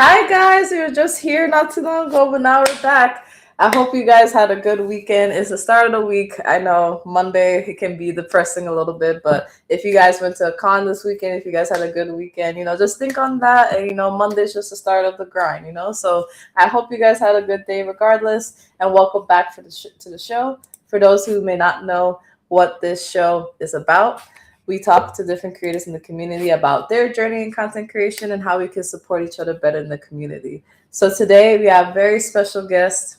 Hi guys, we were just here not too long ago, but now we're back. I hope you guys had a good weekend. It's the start of the week. I know Monday it can be depressing a little bit, but if you guys went to a con this weekend, if you guys had a good weekend, just think on that. And Monday's just the start of the grind. So I hope you guys had a good day regardless. And welcome back to the show. For those who may not know what this show is about, we talk to different creators in the community about their journey in content creation and how we can support each other better in the community. So today we have very special guests,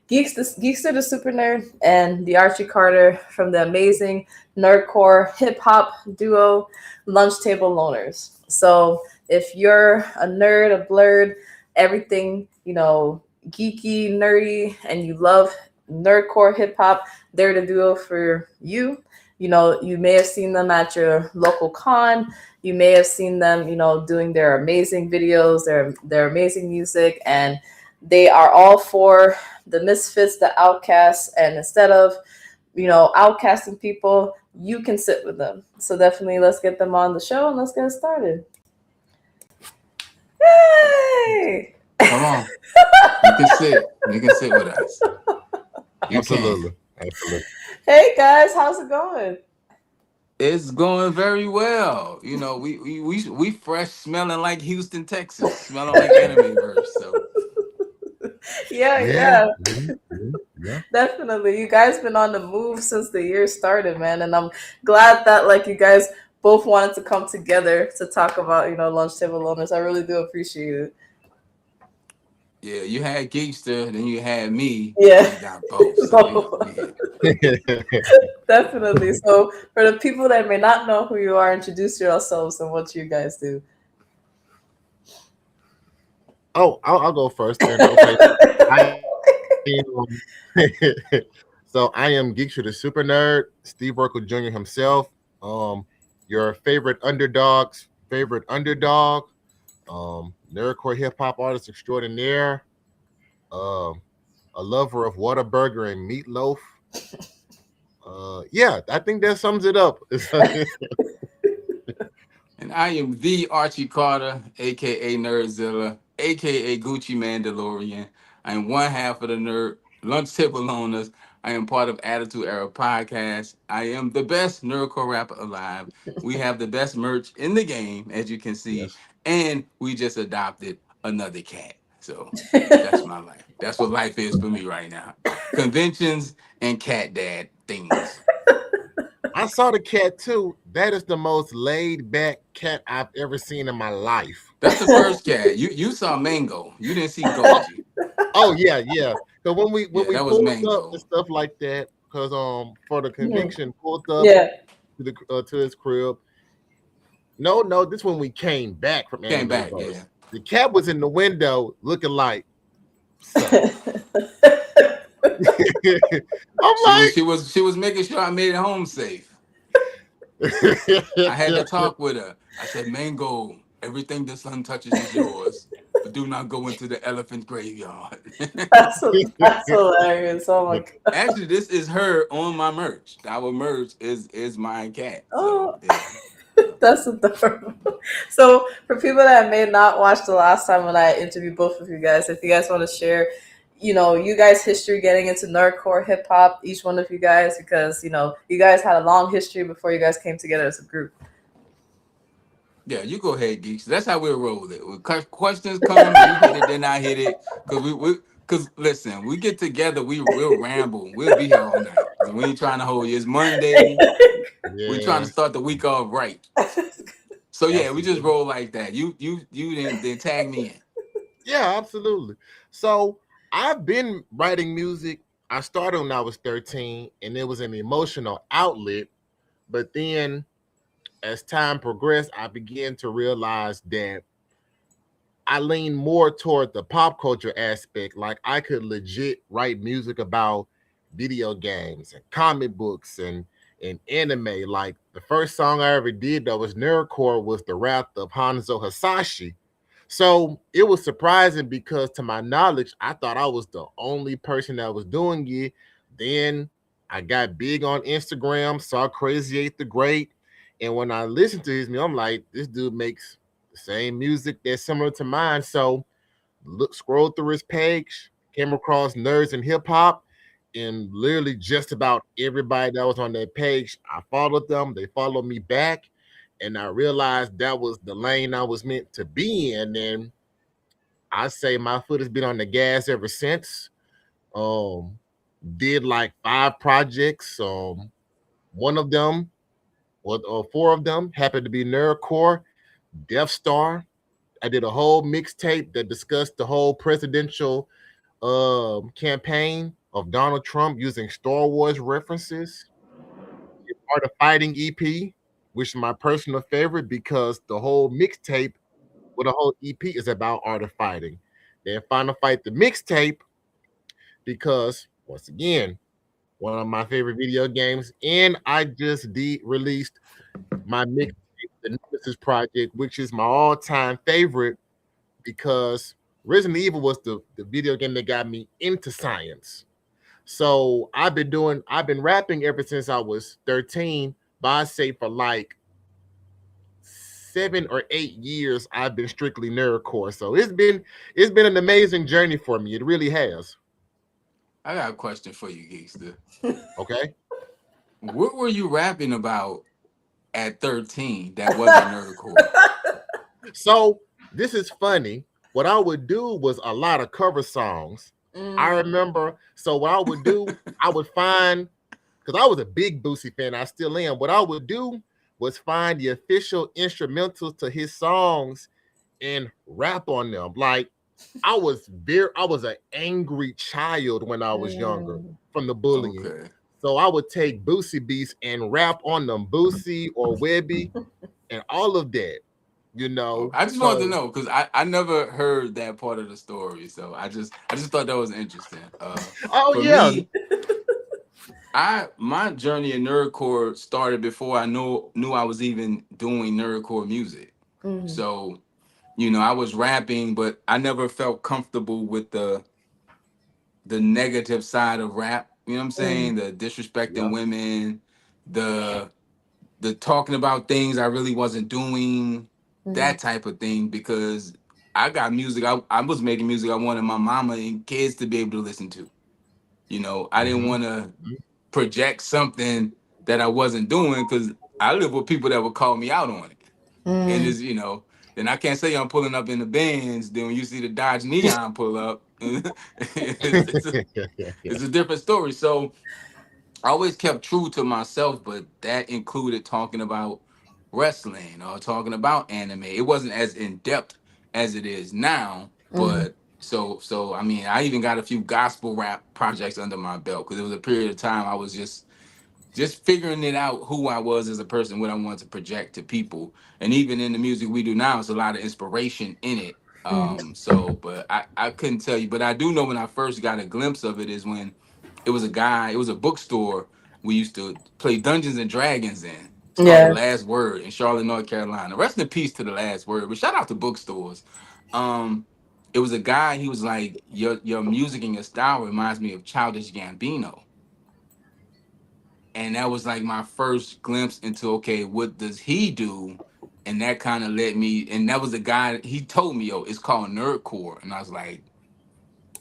Geekster the Super Nerd and the Archie Carter from the amazing nerdcore hip hop duo LunchtableLoaners. So if you're a nerd, a blurred, everything, geeky, nerdy, and you love nerdcore hip hop, they're the duo for you. You may have seen them at your local con. You may have seen them, doing their amazing videos, their amazing music, and they are all for the misfits, the outcasts, and instead of, outcasting people, you can sit with them. So definitely let's get them on the show and let's get started. Yay! Come on. You can sit. You can sit with us. Absolutely. Hey guys, how's it going? It's going very well. We fresh smelling like Houston, Texas, smelling like AnimeVerse. So Yeah. Yeah. Definitely. You guys been on the move since the year started, man. And I'm glad that you guys both wanted to come together to talk about, LunchtableLoaners. I really do appreciate it. yeah, you had Geekster, then you had me. Yeah. We got both. So Definitely. So for the people that may not know who you are, introduce yourselves and what you guys do. Oh, I'll go first. Then. Okay. So I am Geekster the Super Nerd, Steve Urkel Jr. himself. Your favorite underdog, nerdcore hip hop artist extraordinaire, a lover of Whataburger and meatloaf. Yeah, I think that sums it up. and I am the Archie Carter, aka Nerdzilla, aka Gucci Mandalorian. I am one half of the nerd LunchtableLoaners. I am part of Attitude Era Podcast. I am the best nerdcore rapper alive. We have the best merch in the game, as you can see, Yes. and we just adopted another cat. So that's my life. That's what life is for me right now. Conventions and cat dad things. I saw the cat too. That is the most laid back cat I've ever seen in my life. That's the first cat. You saw Mango. You didn't see Goji. Oh yeah. So when we Yeah, that was pulled up Mango. and stuff like that, because for the Mhm. conviction pulled up Yeah. to his crib. No, this when we came back from Came Anime back, Verse. yeah. The cat was in the window looking like so. I'm She was like she was she was making sure I made it home safe. I had to talk with her. I said, Mango, everything the sun touches is yours, but do not go into the elephant graveyard. That's hilarious. Oh my god. Actually, this is her on my merch. Our merch is my cat. So Oh, yeah. that's adorable. So for people that may not watch the last time when I interviewed both of you guys, if you guys want to share, you guys' history getting into nerdcore hip hop, each one of you guys, because you guys had a long history before you guys came together as a group. Yeah, you go ahead, geeks. That's how we'll roll it. When questions come, you hit it, then I hit it. Cause listen, we get together, we'll ramble. We'll be here all night. We ain't trying to hold you. It's Monday. We trying to Yeah, start the week off right. So yeah, we just absolutely. roll like that. You then tag me in. Yeah, absolutely. So I've been writing music. I started when I was 13 and it was an emotional outlet. But then as time progressed, I began to realize that I lean more toward the pop culture aspect. Like I could legit write music about video games and comic books and anime. Like the first song I ever did that was nerdcore was The Wrath of Hanzo Hasashi. So it was surprising because to my knowledge, I thought I was the only person that was doing it. Then I got big on Instagram, saw Crazy Eight the Great. And when I listened to his music, I'm like, this dude makes same music that's similar to mine. So scrolled through his page, came across Nerds and Hip Hop, and literally just about everybody that was on that page, I followed them. They followed me back, and I realized that was the lane I was meant to be in. And I say my foot has been on the gas ever since. Um, did like 5 projects. One of them, or 4 of them, happened to be Nerdcore, Death Star. I did a whole mixtape that discussed the whole presidential campaign of Donald Trump using Star Wars references. Art of Fighting EP, which is my personal favorite because the whole mixtape, the whole EP is about Art of Fighting. Then Final Fight the mixtape because once again, one of my favorite video games, and I just released my mixtape, the Nemesis Project, which is my all-time favorite because Resident Evil was the video game that got me into science. So I've been rapping ever since I was 13, but I say for like 7 or 8 years I've been strictly nerdcore. So it's been an amazing journey for me. It really has. I got a question for you, Geekster. Okay. What were you rapping about at 13 that wasn't nerdcore? So this is funny. What I would do was a lot of cover songs. I remember. So what I would do, I would find, because I was a big Boosie fan, I still am. What I would do was find the official instrumentals to his songs and rap on them. Like I was an angry child when I was younger from the bullying. Okay. So I would take Boosie beats and rap on them, Boosie or Webby, and all of that. I just wanted to know because I never heard that part of the story, so I just thought that was interesting. Oh For yeah. me, my journey in nerdcore started before I knew I was even doing nerdcore music. So I was rapping, but I never felt comfortable with the negative side of rap. You know what I'm saying? The disrespecting Yeah. women, the talking about things I really wasn't doing, that type of thing. Because I got music. I was making music I wanted my mama and kids to be able to listen to. I didn't want to project something that I wasn't doing because I live with people that would call me out on it. And then I can't say I'm pulling up in the Benz. Then when you see the Dodge Neon pull up, it's a different story. So I always kept true to myself, but that included talking about wrestling or talking about anime. It wasn't as in depth as it is now, but so I mean, I even got a few gospel rap projects under my belt because it was a period of time I was just figuring it out who I was as a person, what I wanted to project to people. And even in the music we do now, it's a lot of inspiration in it. But I couldn't tell you, but I do know when I first got a glimpse of it is when it was a bookstore we used to play Dungeons and Dragons in. It's called The Last Word in Charlotte, North Carolina. Rest in peace to The Last Word, but shout out to bookstores. Um, it was a guy, he was like, your music and your style reminds me of Childish Gambino. And that was like my first glimpse into, okay, what does he do? And that kind of led me, and that was the guy, he told me, yo, it's called nerdcore. And I was like,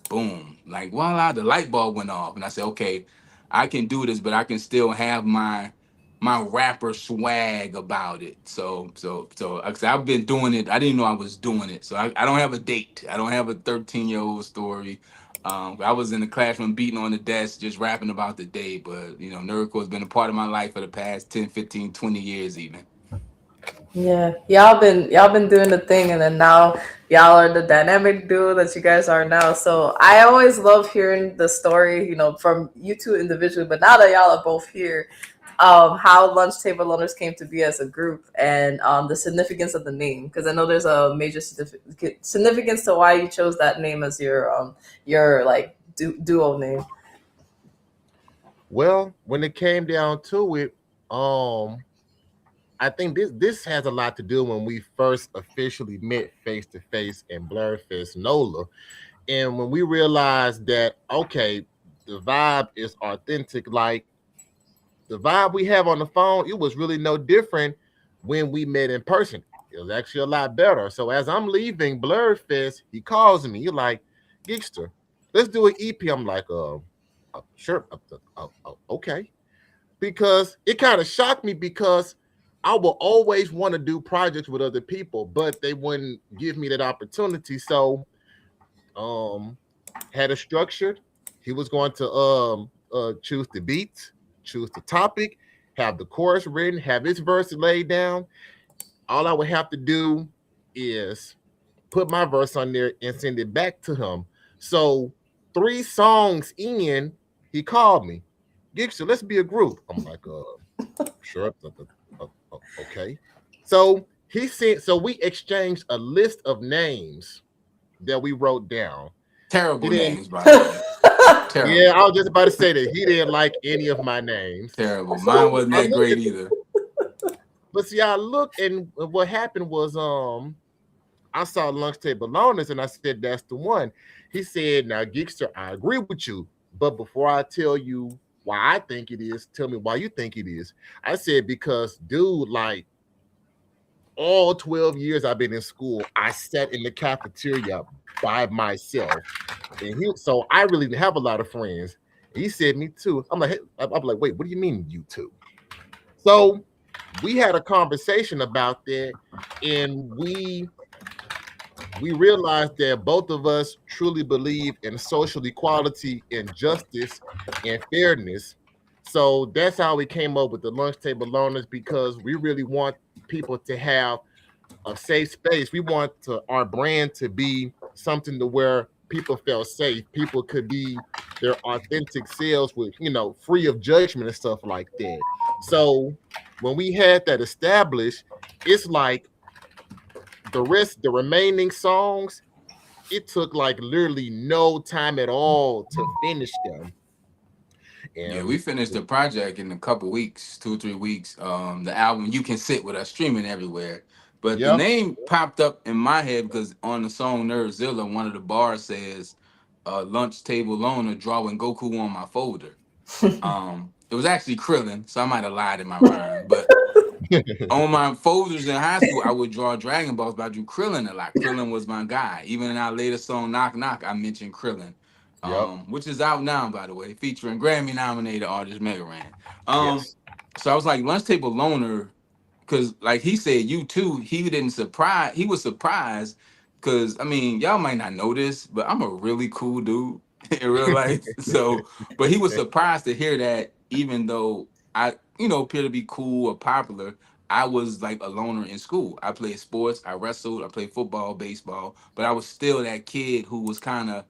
boom, like voila, the light bulb went off. And I said, okay, I can do this, but I can still have my rapper swag about it. So like I said, I've been doing it. I didn't know I was doing it. So I don't have a date. I don't have a 13-year-old story. I was in the classroom beating on the desk, just rapping about the day. But, nerdcore has been a part of my life for the past 10, 15, 20 years even. Yeah, y'all been doing the thing, and then now y'all are the dynamic duo that you guys are now. So I always love hearing the story, from you two individually. But now that y'all are both here, how LunchtableLoaners came to be as a group, and the significance of the name, because I know there's a major significance to why you chose that name as your like duo name. Well, when it came down to it, I think this has a lot to do when we first officially met face to face in Blurfest NOLA, and when we realized that okay, the vibe is authentic. Like the vibe we have on the phone, it was really no different when we met in person. It was actually a lot better. So as I'm leaving Blurred Fest, he calls me. He's like, Geekster, let's do an EP. I'm like, sure, okay. Because it kind of shocked me because I will always want to do projects with other people, but they wouldn't give me that opportunity. So um had it structured. He was going to choose the beats, choose the topic, have the chorus written, have his verse laid down. All I would have to do is put my verse on there and send it back to him. So 3 songs in, he called me. Gixter, let's be a group. I'm like, sure. Okay. So he sent, so we exchanged a list of names that we wrote down. He Terrible didn't, names, by the way. Terrible. yeah, I was just about to say that he didn't like any of my names. Terrible. Mine So wasn't I that looked great at, either. but see, I looked and what happened was I saw Lunch Table Loners and I said, that's the one. He said, now, Geekster, I agree with you. But before I tell you why I think it is, tell me why you think it is. I said, because, dude, like all 12 years I've been in school, I sat in the cafeteria by myself. And so I really didn't have a lot of friends. He said, me too. I'm like, hey, I'm like, wait, what do you mean you two? So we had a conversation about that, and we realized that both of us truly believe in social equality and justice and fairness. So that's how we came up with the Lunch Table Loners, because we really want people to have a safe space. We want our brand to be something to where people feel safe. People could be their authentic selves with, free of judgment and stuff like that. So when we had that established, it's like the remaining songs, it took like literally no time at all to finish them. Yeah, we And finished the project in a couple weeks, 2 or 3 weeks. The album "You Can Sit With Us" streaming everywhere. But the yeah, name popped up in my head because on the song "Nerdzilla," one of the bars says, "Lunch table loner drawing Goku on my folder." It was actually Krillin, so I might have lied in my rhyme. But on my folders in high school, I would draw Dragon Balls, but I drew Krillin a lot. Krillin was my guy. Even in our latest song, Knock Knock, I mentioned Krillin, yep, which is out now, by the way, featuring Grammy-nominated artist Mega Ran. Um, yes. so I was like, Lunch Table Loner, because like he said, you too, he was surprised, because, I mean, y'all might not know this, but I'm a really cool dude in real life. So, but he was surprised to hear that, even though appear to be cool or popular, I was like a loner in school. I played sports, I wrestled, I played football, baseball, but I was still that kid who was kind of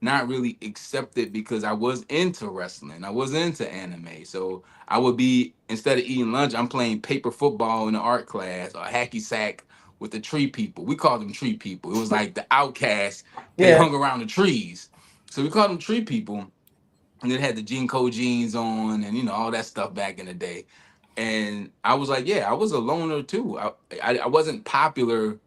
not really accepted because I was into wrestling. I was into anime. So I would be, instead of eating lunch, I'm playing paper football in the art class or hacky sack with the tree people. We called them tree people. It was like the outcasts. They Yeah. hung around the trees. So we called them tree people. And it had the Jinko jeans on and all that stuff back in the day. And I was like, yeah, I was a loner too. I wasn't popular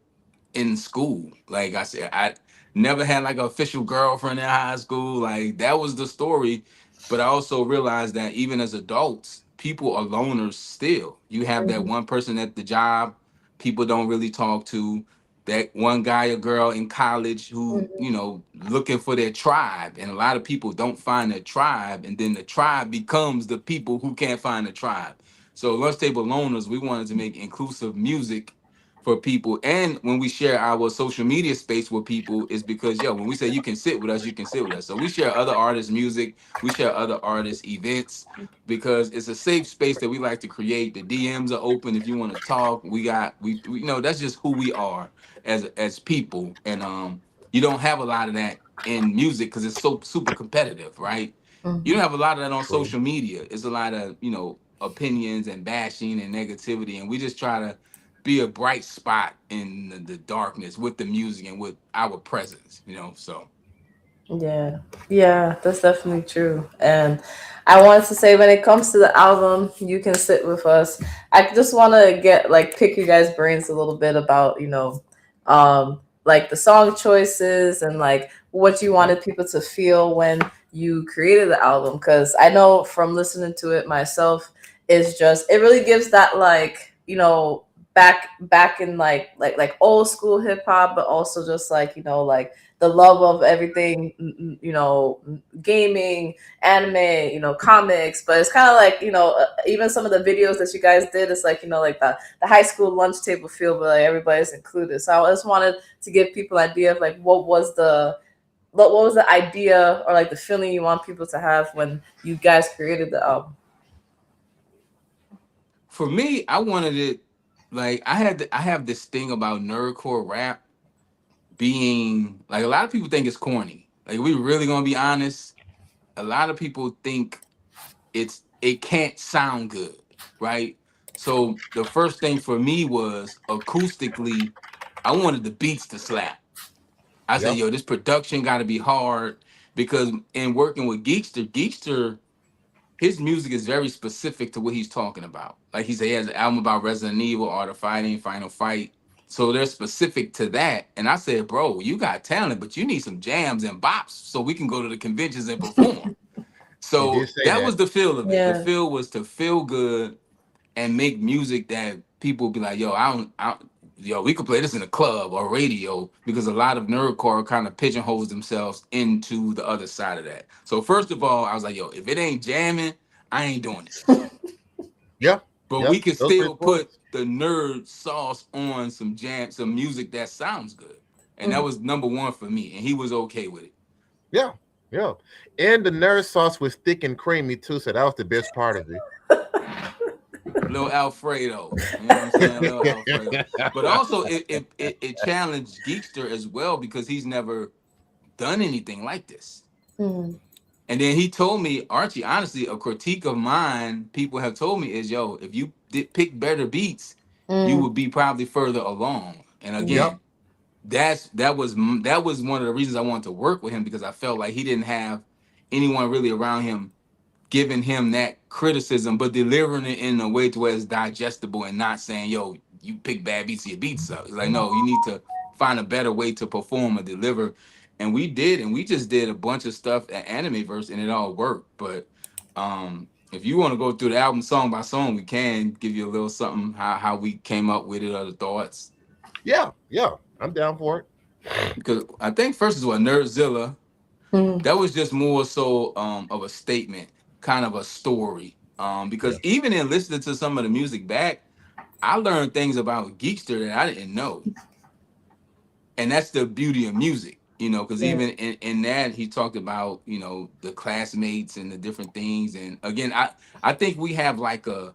in school. Like I said, I never had like an official girlfriend in high school. Like that was the story. But I also realized that even as adults, people are loners still. You have that Mhm. one person at the job people don't really talk to, that one guy or girl in college who, Mhm. looking for their tribe. And a lot of people don't find their tribe. And then the tribe becomes the people who can't find the tribe. So Lunch Table Loners, we wanted to make inclusive music for people. And when we share our social media space with people, is because when we say you can sit with us, you can sit with us. So we share other artists' music, we share other artists' events, because it's a safe space that we like to create. The DMs are open if you want to talk. We that's just who we are as people. And you don't have a lot of that in music because it's so super competitive, right? You don't Mhm. have a lot of that on True. social media. It's a lot of, opinions and bashing and negativity. And we just try to be a bright spot in the darkness with the music and with our presence. So Yeah, yeah, that's definitely true. And I wanted to say, when it comes to the album, You Can Sit With Us, I just want to pick you guys' brains a little bit about, like the song choices and like what you wanted people to feel when you created the album. Because I know from listening to it myself, it really gives that, like, back in like old school hip hop, but also just like, you know, like the love of everything, you know, gaming, anime, you know, comics. But it's kind of like, you know, even some of the videos that you guys did, it's like, you know, like the high school lunch table feel, but like everybody's included. So I just wanted to give people an idea of like what was the idea or like the feeling you want people to have when you guys created the album. For me, I wanted it like I have this thing about nerdcore rap being like a lot of people think it's corny. Like we really gonna be honest, a lot of people think it can't sound good, right? So the first thing for me was acoustically, I wanted the beats to slap. I said, Yep. yo, this production got to be hard because in working with Geekster, his music is very specific to what he's talking about. Like he has an album about Resident Evil, Art of Fighting, Final Fight. So they're specific to that. And I said, bro, you got talent, but you need some jams and bops so we can go to the conventions and perform. He did So say that that. was the feel of it. The Yeah. feel was to feel good and make music that people be like, yo, yo, we could play this in a club or radio because a lot of nerdcore kind of pigeonholes themselves into the other side of that. So first of all, I was like, yo, if it ain't jamming, I ain't doing it. Yep. But we Yep. can Those were still his put words. the nerd sauce on some music that sounds good. And that Mhm. was number one for me. And he was okay with it. Yeah. Yeah. And the nerd sauce was thick and creamy too, so that was the best part of Little Alfredo. You know what I'm saying? Little Alfredo. it. But also it challenged Geekster as well because he's never done anything like this. Mhm. And then he told me, Archie, honestly, a critique of mine, people have told me is, yo, if you did pick better beats, you Mhm. would be probably further along. And Mhm. Yep. again, that was one of the reasons I wanted to work with him because I felt like he didn't have anyone really around him giving him that criticism, but delivering it in a way to where it's digestible and not saying, yo, you pick bad beats, your beats suck. It's like, no, you need to find a better way to perform or deliver. And we did, and we just did a bunch of stuff at Animeverse and it all worked. But if you want to go through the album song by song, we can give you a little something how we came up with it or the thoughts. Yeah. Yeah. I'm down for it. Because I think first is what Nerdzilla. Mhm. That was just more so of a statement, kind of a story. Yeah. Because even in listening to some of the music back, I learned things about Geekster that I didn't know, and that's the beauty of music, you know. Because Yeah. even in that, he talked about the classmates and the different things. And again, I think we have like a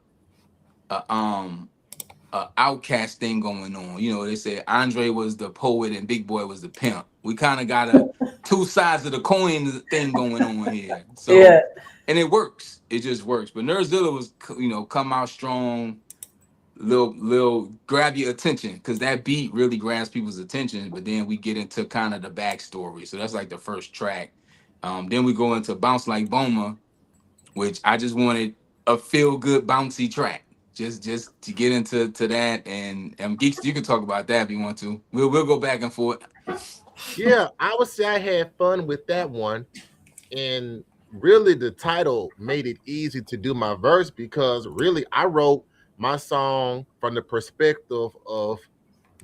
outcast thing going on. You know, they said Andre was the poet and Big Boy was the pimp. We kind of got a two sides of the coin thing going on here. Yeah. So, and it works. It just works. But Nerdzilla was, come out strong, little grab your attention because that beat really grabs people's attention. But then we get into kind of the backstory. So that's like the first track. Then we go into Bounce Like Boma, which I just wanted a feel good bouncy track. Just to get into that and Geeks, you can talk about that if you want to. We'll go back and forth. Yeah. I would say I had fun with that one. And really, the title made it easy to do my verse because really, I wrote my song from the perspective of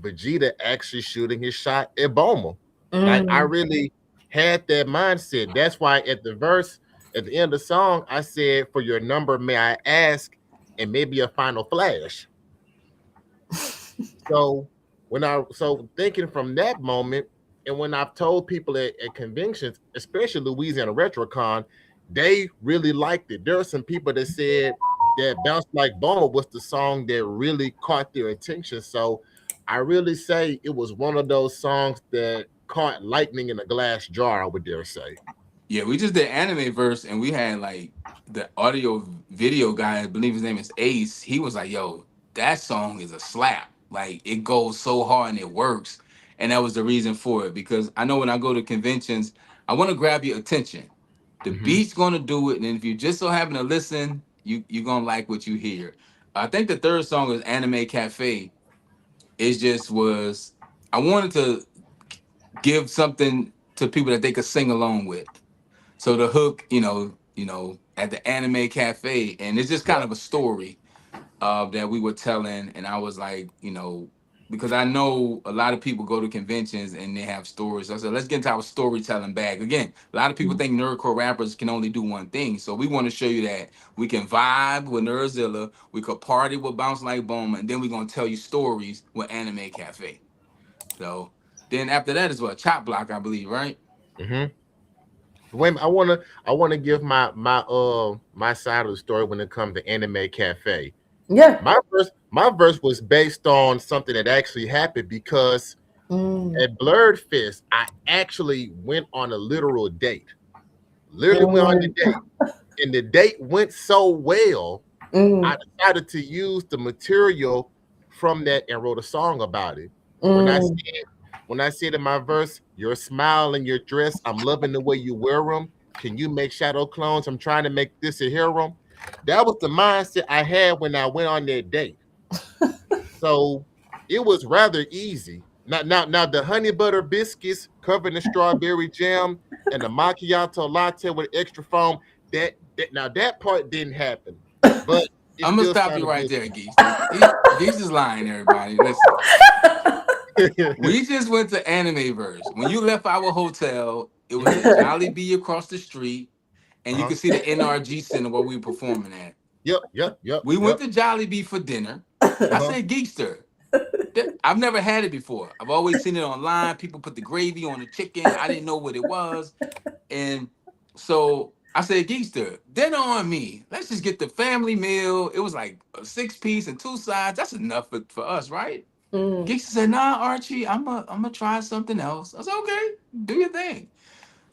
Vegeta actually shooting his shot at Bulma. Like I Mhm. really had that mindset. That's why at the verse, at the end of the song, I said, "For your number, may I ask, and maybe a final flash." So thinking from that moment, and when I've told people at conventions, especially Louisiana RetroCon, they really liked it. There are some people that said that Bounce Like Boma was the song that really caught their attention. So I really say it was one of those songs that caught lightning in a glass jar, I would dare say. Yeah, we just did anime verse and we had like the audio video guy, I believe his name is Ace. He was like, yo, that song is a slap. Like it goes so hard and it works. And that was the reason for it. Because I know when I go to conventions, I want to grab your attention. The Mm-hmm. beat's gonna do it, and if you just so happen to listen, you're gonna like what you hear. I think the third song is Anime Cafe. It just was I wanted to give something to people that they could sing along with. So the hook, at the anime cafe, and it's just kind Yep. of a story. that we were telling, and I was like, because I know a lot of people go to conventions and they have stories. So I said, let's get into our storytelling bag. Again, a lot of people think nerdcore rappers can only do one thing. So we want to show you that we can vibe with Nerdzilla, we could party with Bounce Like Boom, and then we're gonna tell you stories with Anime Cafe. So then after that is what Chop Block, I believe, right? Mm-hmm. Wait, I wanna give my side of the story when it comes to Anime Cafe. Yeah. My verse was based on something that actually happened because Mm. at Blurred Fist, I actually went on a literal date. Literally went on the Mm. date, and the date went so well, I Mm. decided to use the material from that and wrote a song about it. When I Mm. said when I said in my verse, your smile and your dress, I'm loving the way you wear them. Can you make shadow clones? I'm trying to make this a hero. That was the mindset I had when I went on that date. So it was rather easy. Now the honey butter biscuits covered in strawberry jam and the macchiato latte with extra foam. That part didn't happen, but it I'm gonna still stop you sounded right good there, Geese. Geese is lying, everybody. Listen, to me. we just went to Anime Verse. When you left our hotel, it was a Jolly Bee across the street, and you Uh-huh. could see the NRG Center where we were performing at. Yep, yep, yep, We went yep. to Jolly Bee for dinner. I Uh-huh. said, Geekster, I've never had it before. I've always seen it online. People put the gravy on the chicken. I didn't know what it was. And so I said, Geekster, dinner on me. Let's just get the family meal. It was like a 6 piece and two sides. That's enough for us, right? Mm. Geekster said, nah, Archie, I'm gonna try something else. I said, okay, do your thing.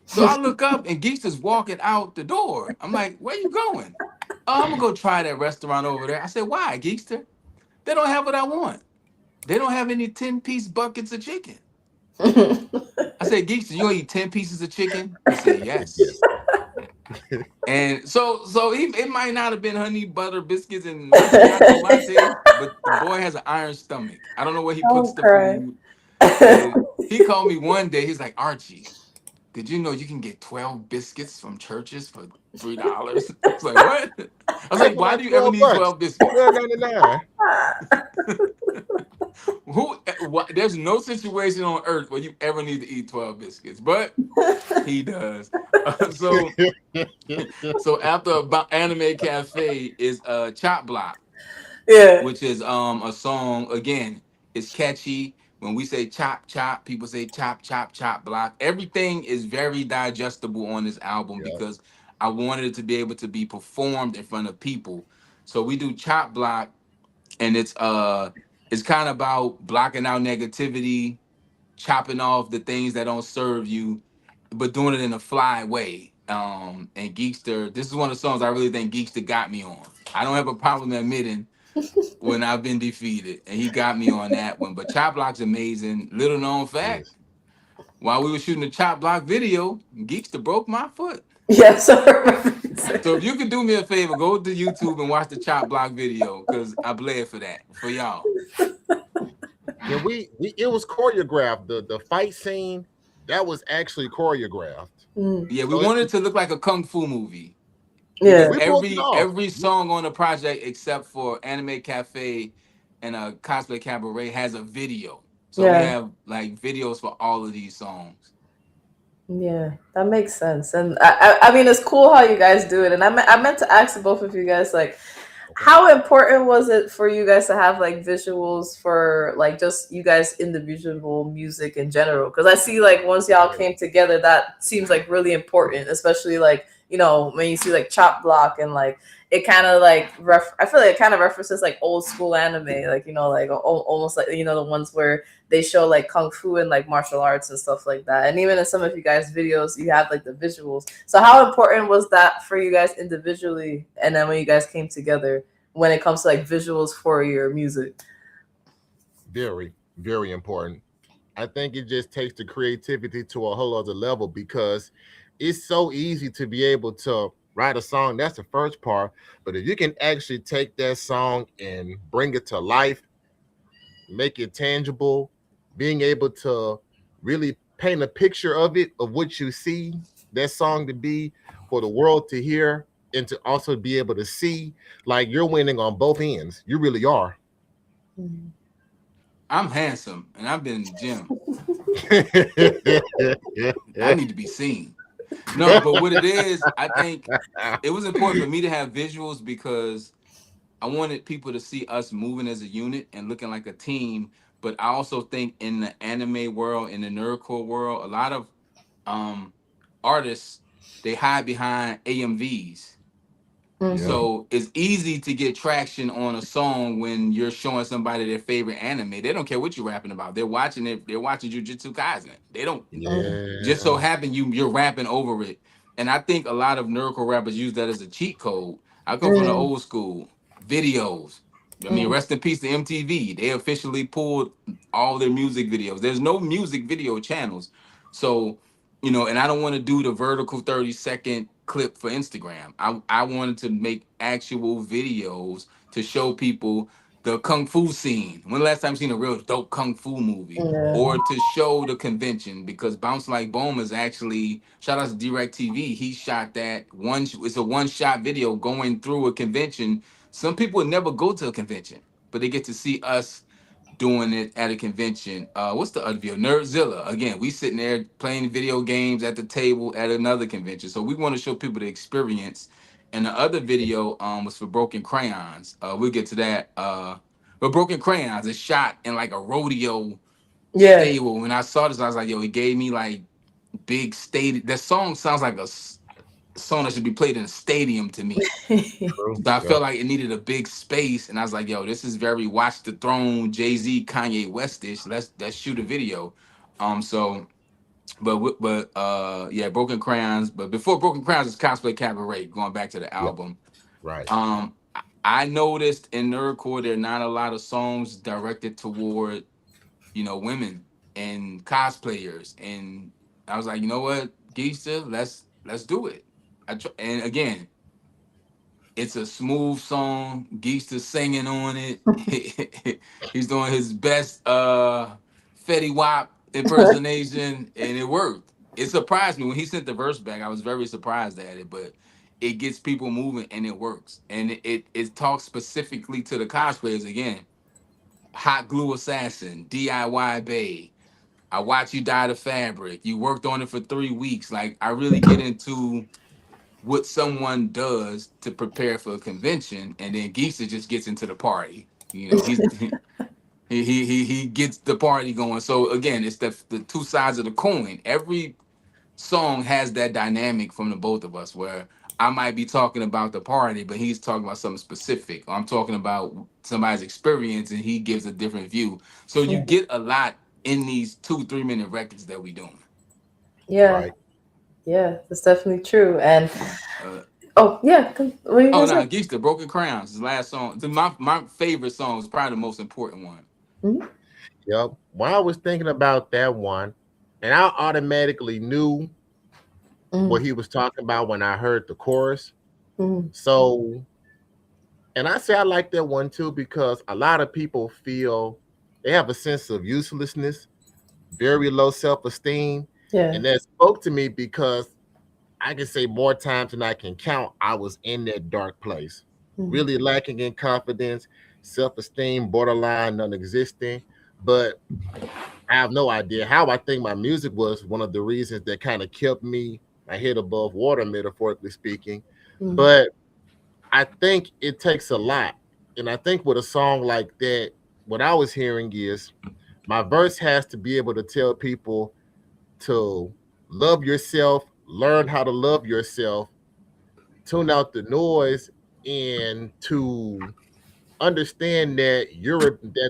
So I look up and Geekster's walking out the door. I'm like, where you going? Oh, I'm gonna go try that restaurant over there. I said, why, Geekster? They don't have what I want. They don't have any 10-piece buckets of chicken. I said, Geekster, you gonna eat 10 pieces of chicken? He said, yes. Yes. And so it might not have been honey butter biscuits and macchiato lattes, but the boy has an iron stomach. I don't know where he puts I'm the crying. food. And he called me one day. He's like, Archie, did you know you can get 12 biscuits from churches for $3? I was like, what? I was like, why Like do you ever 12 need bucks. 12 biscuits? 12.99. There's no situation on earth where you ever need to eat 12 biscuits, but he does. So so after about Anime Cafe is Chop Block, Yeah. which is a song again. It's catchy. When we say chop chop, people say chop chop chop block. Everything is very digestible on this album Yeah, because I wanted it to be able to be performed in front of people. So we do chop block, and it's kind of about blocking out negativity, chopping off the things that don't serve you, but doing it in a fly way. And Geekster, this is one of the songs I really think Geekster got me on. I don't have a problem admitting when I've been defeated, and he got me on that one. But Chop Block's amazing. Little known fact: yes. while we were shooting the Chop Block video, Geekster broke my foot. Yes, I remember you saying. So if you could do me a favor, go to YouTube and watch the Chop Block video because I bled for that for y'all. Yeah, we it was choreographed. The fight scene that was actually choreographed. Mm. Yeah, we So wanted it to look like a kung fu movie because Yeah. we pulled it off. every song on the project except for Anime Cafe and Cosplay Cabaret has a video. So we Yeah. have like videos for all of these songs. Yeah, that makes sense. And I mean, it's cool how you guys do it. And I meant to ask both of you guys, like, Okay. how important was it for you guys to have like visuals for like just you guys individual music in general? Because I see like once y'all Very. came together, that seems like really important, especially like when you see like Chop Block and like it kind of like I feel like it kind of references like old school anime, like like almost like the ones where they show like kung fu and like martial arts and stuff like that. And even in some of you guys' videos, you have like the visuals. So how important was that for you guys individually? And then when you guys came together, when it comes to like visuals for your music? Very, very important. I think it just takes the creativity to a whole other level because it's so easy to be able to write a song. That's the first part. But if you can actually take that song and bring it to life, make it tangible, being able to really paint a picture of it, of what you see that song to be for the world to hear, and to also be able to see like you're winning on both ends. You really are. Mhm. I'm handsome and I've been in the gym. I Yeah. need to be seen. No, but what it is, I think it was important for me to have visuals because I wanted people to see us moving as a unit and looking like a team. But I also think in the anime world, in the nerdcore world, a lot of um artists they hide behind AMVs. Yeah. So it's easy to get traction on a song when you're showing somebody their favorite anime. They don't care what you're rapping about. They're watching it. They're watching Jujutsu Kaisen. They don't Mhm. just so Yeah. happen you're rapping over it. And I think a lot of nerdcore rappers use that as a cheat code. I come from the Mhm. old school videos. I mean, rest in peace to MTV. They officially pulled all their music videos. There's no music video channels. So, and I don't want to do the vertical 30-second clip for Instagram. I wanted to make actual videos to show people the kung fu scene. When the last time you seen a real dope kung fu movie? Yeah. Or to show the convention because Bounce Like Boom is actually shout out to Direct TV. He shot that it's a one shot video going through a convention. Some people would never go to a convention, but they get to see us doing it at a convention. What's the other video? Nerdzilla. Again, we sitting there playing video games at the table at another convention. So we want to show people the experience. And the other video was for Broken Crayons. We'll get to that. But Broken Crayons is shot in like a rodeo Yeah. stable. When I saw this, I was like, yo, it gave me like big stadium. That song sounds like song that should be played in a stadium to me. True. So I Yeah. felt like it needed a big space, and I was like, "Yo, this is very Watch the Throne, Jay Z, Kanye Westish. Let's shoot a video." So, yeah, Broken Crayons. But before Broken Crayons is Cosplay Cabaret. Going back to the Yeah. album, Right. I noticed in nerdcore there are not a lot of songs directed toward women and cosplayers, and I was like, you know what, Geista, let's do it. And again, it's a smooth song. Geeks is singing on it. He's doing his best Fetty Wap impersonation, and it worked. It surprised me when he sent the verse back. I was very surprised at it, but it gets people moving and it works. And it talks specifically to the cosplayers again. Hot glue assassin, DIY Bay. I watch you dye the fabric. You worked on it for 3 weeks. Like I really get into what someone does to prepare for a convention, and then Geisa just gets into the party. He's he gets the party going. So again, it's the two sides of the coin. Every song has that dynamic from the both of us, where I might be talking about the party, but he's talking about something specific. Or I'm talking about somebody's experience, and he gives a different view. So you get a lot in these 2-3 minute records that we doing. Yeah. Right. Yeah. That's definitely true. And Uh, oh yeah, what are you Oh gonna no, say? Geeks, the Broken Crowns, his last song. My favorite song is probably the most important one. Mhm. Yep. When I was thinking about that one, and I automatically knew what Mhm. he was talking about when I heard the chorus. Mhm. So, and I say I like that one too because a lot of people feel they have a sense of uselessness, very low self-esteem, Yeah. and that spoke to me because I can say more times than I can count, I was in that dark place, Mhm. really lacking in confidence, self-esteem, borderline non-existent. But I have no idea how. I think my music was one of the reasons that kind of kept me my head above water, metaphorically speaking. Mhm. But I think it takes a lot. And I think with a song like that, what I was hearing is my verse has to be able to tell people to love yourself, learn how to love yourself, tune out the noise, and to understand that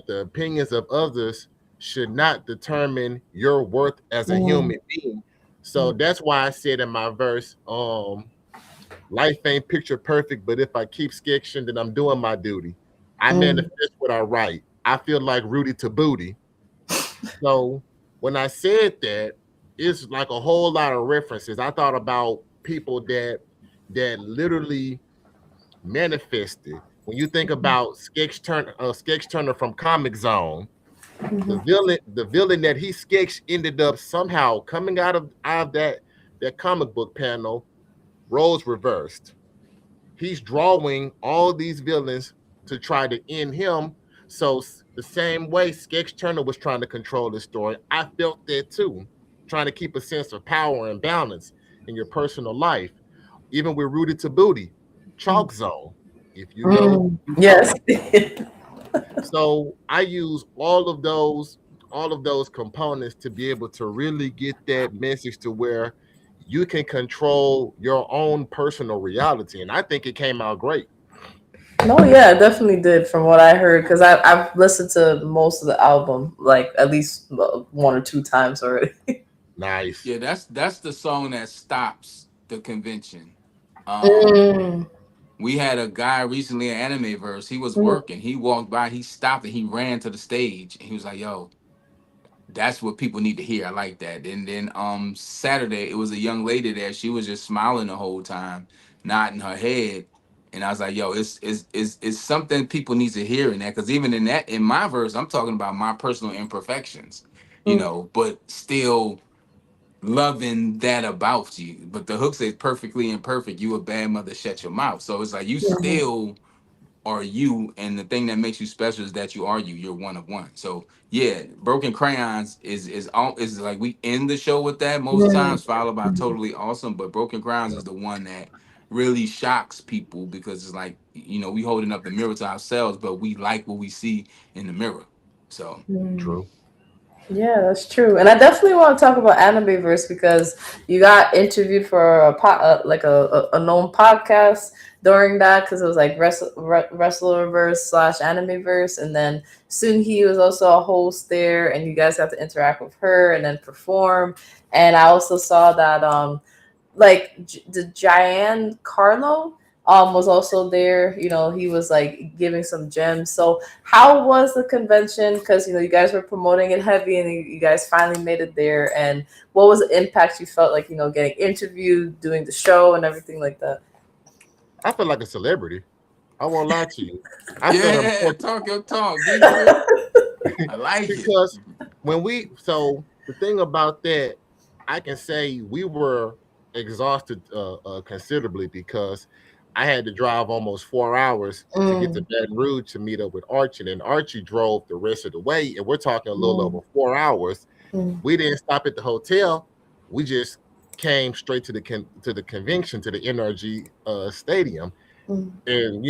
the opinions of others should not determine your worth as a Mhm. human being. So that's why I said in my verse, life ain't picture perfect, but if I keep sketching, then I'm doing my duty. I Mhm. manifest what I write. I feel like Rudy to booty. So when I said that, it's like a whole lot of references. I thought about people that literally manifested. When you think about Sketch Turner from Comic Zone, Mhm. the villain that he sketched ended up somehow coming out of that comic book panel, roles reversed. he's drawing all these villains to try to end him. So the same way Sketch Turner was trying to control the story, I felt that too, trying to keep a sense of power and balance in your personal life. Even with Rooted to Booty, Chalk Zone, if you know, you Yes. know. So I use all of those components to be able to really get that message to where you can control your own personal reality. And I think it came out great. No, yeah, I definitely did from what I heard because I've listened to most of the album like at least one or two times already. Nice. Yeah, that's the song that stops the convention. Um, Mm, we had a guy recently at Animeverse. He was mm, working. He walked by. He stopped and he ran to the stage. And he was like, "Yo, that's what people need to hear. I like that." And then Saturday, it was a young lady there. She was just smiling the whole time, nodding her head. And I was like, "Yo, it's something people need to hear in that." Because even in that, in my verse, I'm talking about my personal imperfections, mm, but still loving that about you. But the hook says perfectly imperfect. You a bad mother, shut your mouth. So it's like you mhm, still are you, and the thing that makes you special is that you are you. You're one of one. So yeah, Broken Crayons is like we end the show with that most mm, times, followed by mhm, Totally Awesome. But Broken Crayons is the one that really shocks people because it's like we holding up the mirror to ourselves, but we like what we see in the mirror. So mm. True. Yeah, that's true. And I definitely want to talk about Animeverse because you got interviewed for like a known podcast during that because it was like Wrestlerverse slash Animeverse, and then soon he was also a host there, and you guys got to interact with her and then perform. And I also saw that like the Giant Carlo was also there. He was like giving some gems. So how was the convention? Because you guys were promoting it heavy, and you guys finally made it there. And what was the impact you felt like getting interviewed, doing the show, and everything like that? I feel like a celebrity. I won't lie to you. I felt yeah, important talk your talk, Gangster. I like it. because so the thing about that, I can say we were exhausted considerably because I had to drive almost 4 hours to get to Mm, Baton Rouge to meet up with Archie, and Archie drove the rest of the way, and we're talking a little mm, over 4 hours. mm, We didn't stop at the hotel. We just came straight to the convention, to the NRG stadium. mm, And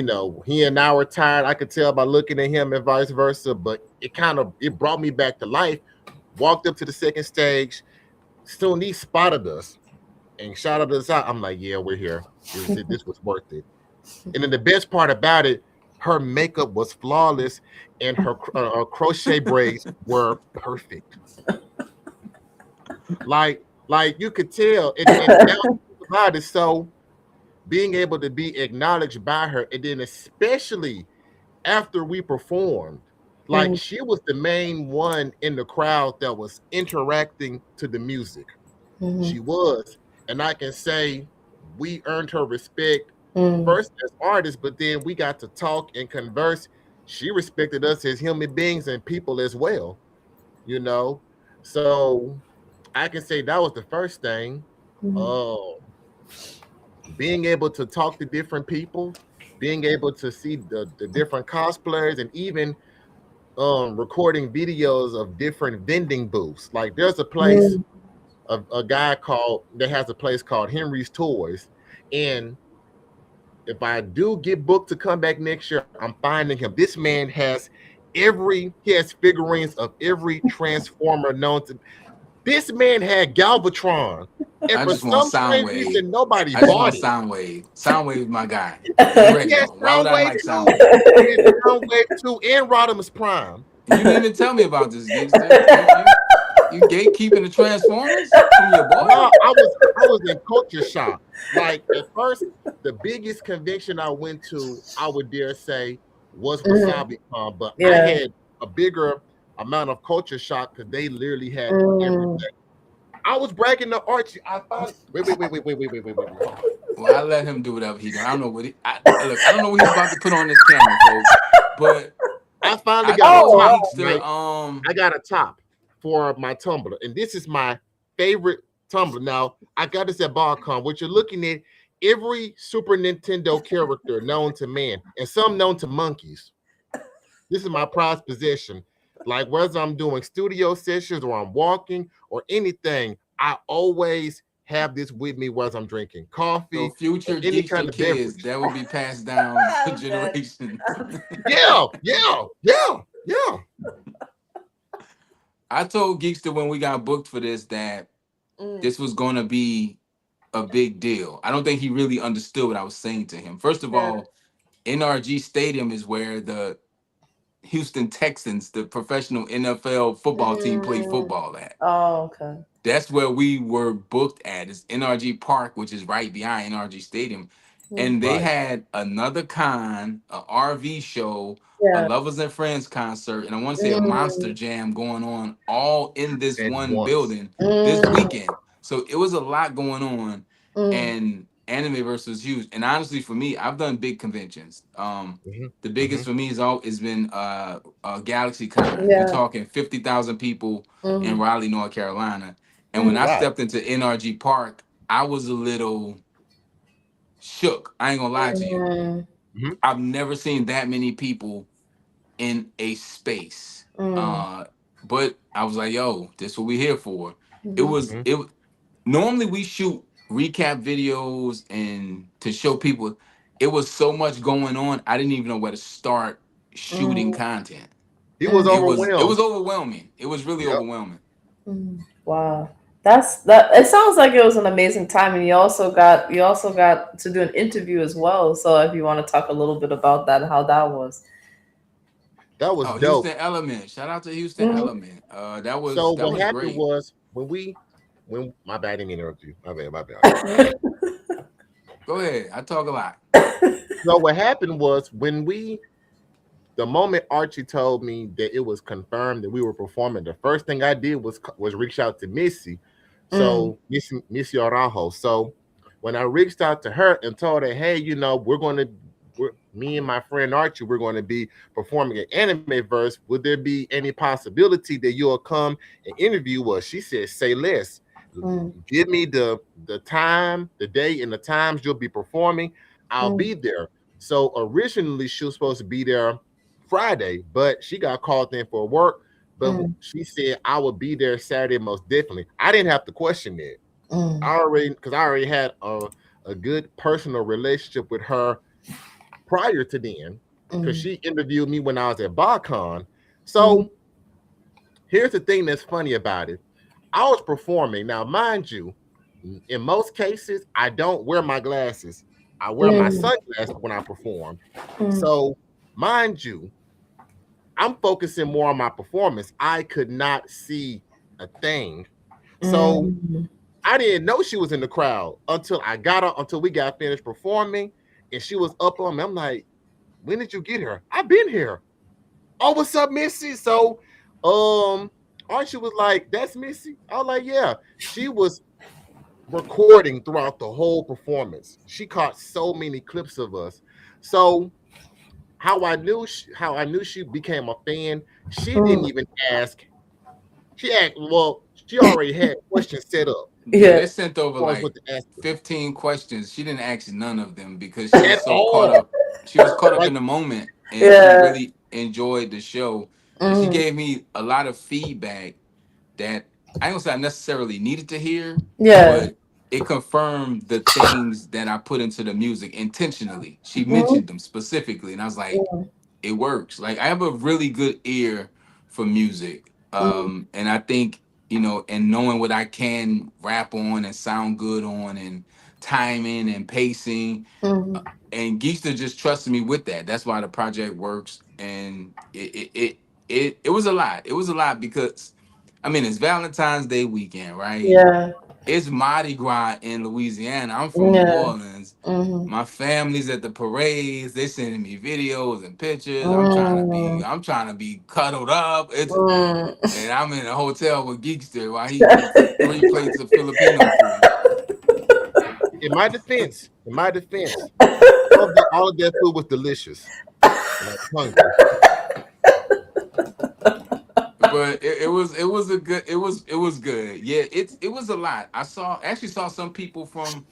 he and I were tired. I could tell by looking at him and vice versa. But it brought me back to life. Walked up to the second stage. Soon he spotted us and shouted us out. I'm like, yeah, we're here. This was worth it. And then the best part about it, her makeup was flawless, and her crochet braids were perfect. Like you could tell, and now about it. So being able to be acknowledged by her, and then especially after we performed, like mm, she was the main one in the crowd that was interacting to the music. mm, She was, and I can say we earned her respect mm, first as artists, but then we got to talk and converse. She respected us as human beings and people as well, you know. So I can say that was the first thing. mm, Uh, Being able to talk to different people, being able to see the different cosplayers, and even recording videos of different vending booths. Like there's a place, mm. a guy called that has a place called Henry's Toys, and if I do get booked to come back next year, I'm finding him. This man has he has figurines of every transformer known to. This man had Galvatron, and I for just want some strange Soundwave. reason, nobody I just want bought it. Soundwave. Soundwave is my guy. And He has Regular. Why would I Soundwave like 2. Soundwave? He has Soundwave 2 and Rodimus Prime. And you didn't even tell me about this, gangster. You gatekeeping the Transformers from your boy? No, I was in culture shock. Like at first, the biggest convention I went to, I would dare say, was Mhm. WasabiCon, but I Yeah. had a bigger amount of culture shock because they literally had Mm. everything. I was bragging to Archie. I found wait. Hold on. Well, I let him do whatever he do. I don't know what look. I don't know what he's about to put on this camera, folks. But I finally I got a Oh told wow. top, Meeks to right? I got a top for my tumbler, and this is my favorite tumbler. Now I got this at BallCon. What you're looking at every Super Nintendo character known to man, and some known to monkeys. This is my prized possession. Like whether I'm doing studio sessions or I'm walking or anything, I always have this with me whether I'm drinking So coffee or future any Geekster kind of kids, beverage. that will be passed down for I'm dead. generations. Yeah, yeah, yeah, yeah. I told Geekster when we got booked for this that Mm, this was gonna be a big deal. I don't think he really understood what I was saying to him. First of yeah. all, NRG Stadium is where the Houston Texans, the professional NFL football team, play Mm, football at. oh, okay. That's where we were booked at. It's NRG Park, which is right behind NRG Stadium. Mm, And they Right. had another con, a RV show, a yeah. Lovers and Friends concert, and I want to say a Monster Mm, Jam going on all in this At one once. building this mm, weekend. So it was a lot going on. mm, And anime versus huge. And honestly, for me, I've done big conventions. Hmm. The biggest Hmm. for me is all has been Galaxy Con. You're yeah. talking 50,000 people in Mm, Raleigh, North Carolina. And when mm, I Right. stepped into NRG Park, I was a little shook. I ain't gonna lie to you. mm, Hmm. I've never seen that many people in a space. mm, Uh, but I was like, yo, this what we here for. It mhm, was it normally we shoot recap videos and to show people it was so much going on, I didn't even know where to start shooting mm, content. He was mm, It was overwhelmed. overwhelming. It was really Yep. overwhelming. mm. Wow. That's that. It sounds like it was an amazing time, and you also got to do an interview as well. So if you want to talk a little bit about that, how that was. That was Oh, dope. Houston Element. Shout out to Houston Mm-hmm. Element. That was So that what was happened great. was when my bad, I didn't mean to interrupt you. My bad, my bad. Go ahead. I talk a lot. So what happened was the moment Archie told me that it was confirmed that we were performing, the first thing I did was reach out to Missy. Mm, So Missy Araujo. So when I reached out to her and told her, hey, me and my friend Archie, we're going to be performing at Animeverse. Would there be any possibility that you'll come and interview us? She said, say less. mm, Give me the time, the day, and the times you'll be performing. I'll mm, be there. So originally she was supposed to be there Friday, but she got called in for work. But mm, she said I would be there Saturday most definitely. I didn't have to question it. mm, I already had a good personal relationship with her prior to then, because mm, she interviewed me when I was at BotCon. mm, So here's the thing that's funny about it. I was performing. Now, mind you, in most cases, I don't wear my glasses. I wear my mm, sunglasses when I perform. mm, So, mind you, I'm focusing more on my performance. I could not see a thing. So mm, I didn't know she was in the crowd until we got finished performing, and she was up on me. I'm like, when did you get here? I've been here. Oh, what's up, Missy? So, Archie was like, that's Missy. I was like, yeah. She was recording throughout the whole performance. She caught so many clips of us. So how I knew she became a fan, she didn't mm. even ask. She asked, well, she already had questions set up Yeah, Yeah. they sent as over far as like what to ask her. 15 questions. She didn't ask none of them because she was At so caught all. up. She was caught up Like, in the moment and she Yeah. really enjoyed the show. And she Mm, gave me a lot of feedback that I don't say I necessarily needed to hear, yeah. but it confirmed the things that I put into the music intentionally. She Mm, mentioned them specifically, and I was like, mm, it works. Like I have a really good ear for music, mm, and I think and knowing what I can rap on and sound good on, and timing and pacing, mm, and Geekster just trusted me with that. That's why the project works, and it was a lot. It was a lot because, I mean, it's Valentine's Day weekend, right? yeah. It's Mardi Gras in Louisiana. I'm from New Yeah. Orleans. Mm, My family's at the parades. They sending me videos and pictures. mm, I'm trying to be cuddled up. mm. And I'm in a hotel with Geekster while he eats 3 plates of Filipino food. in my defense, all of that food was delicious, and I was hungry. But it was a good it was good. Yeah, it was a lot. I actually saw some people from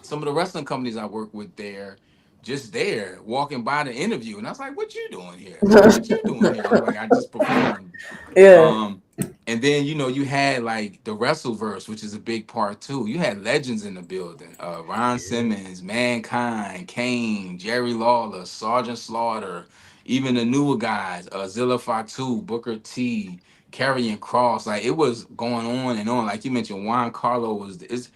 some of the wrestling companies I work with there, just there walking by the interview, and I was like, "What you doing here? What you doing here?" I'm like, "I just performed." Yeah. Um, and then you had like the Wrestleverse, which is a big part too. You had legends in the building: Ron Yeah. Simmons, Mankind, Kane, Jerry Lawler, Sergeant Slaughter, even the newer guys: Zilla Fatu, Booker T, Karrion Cross. Like it was going on and on. Like you mentioned, Juan Carlo was. It's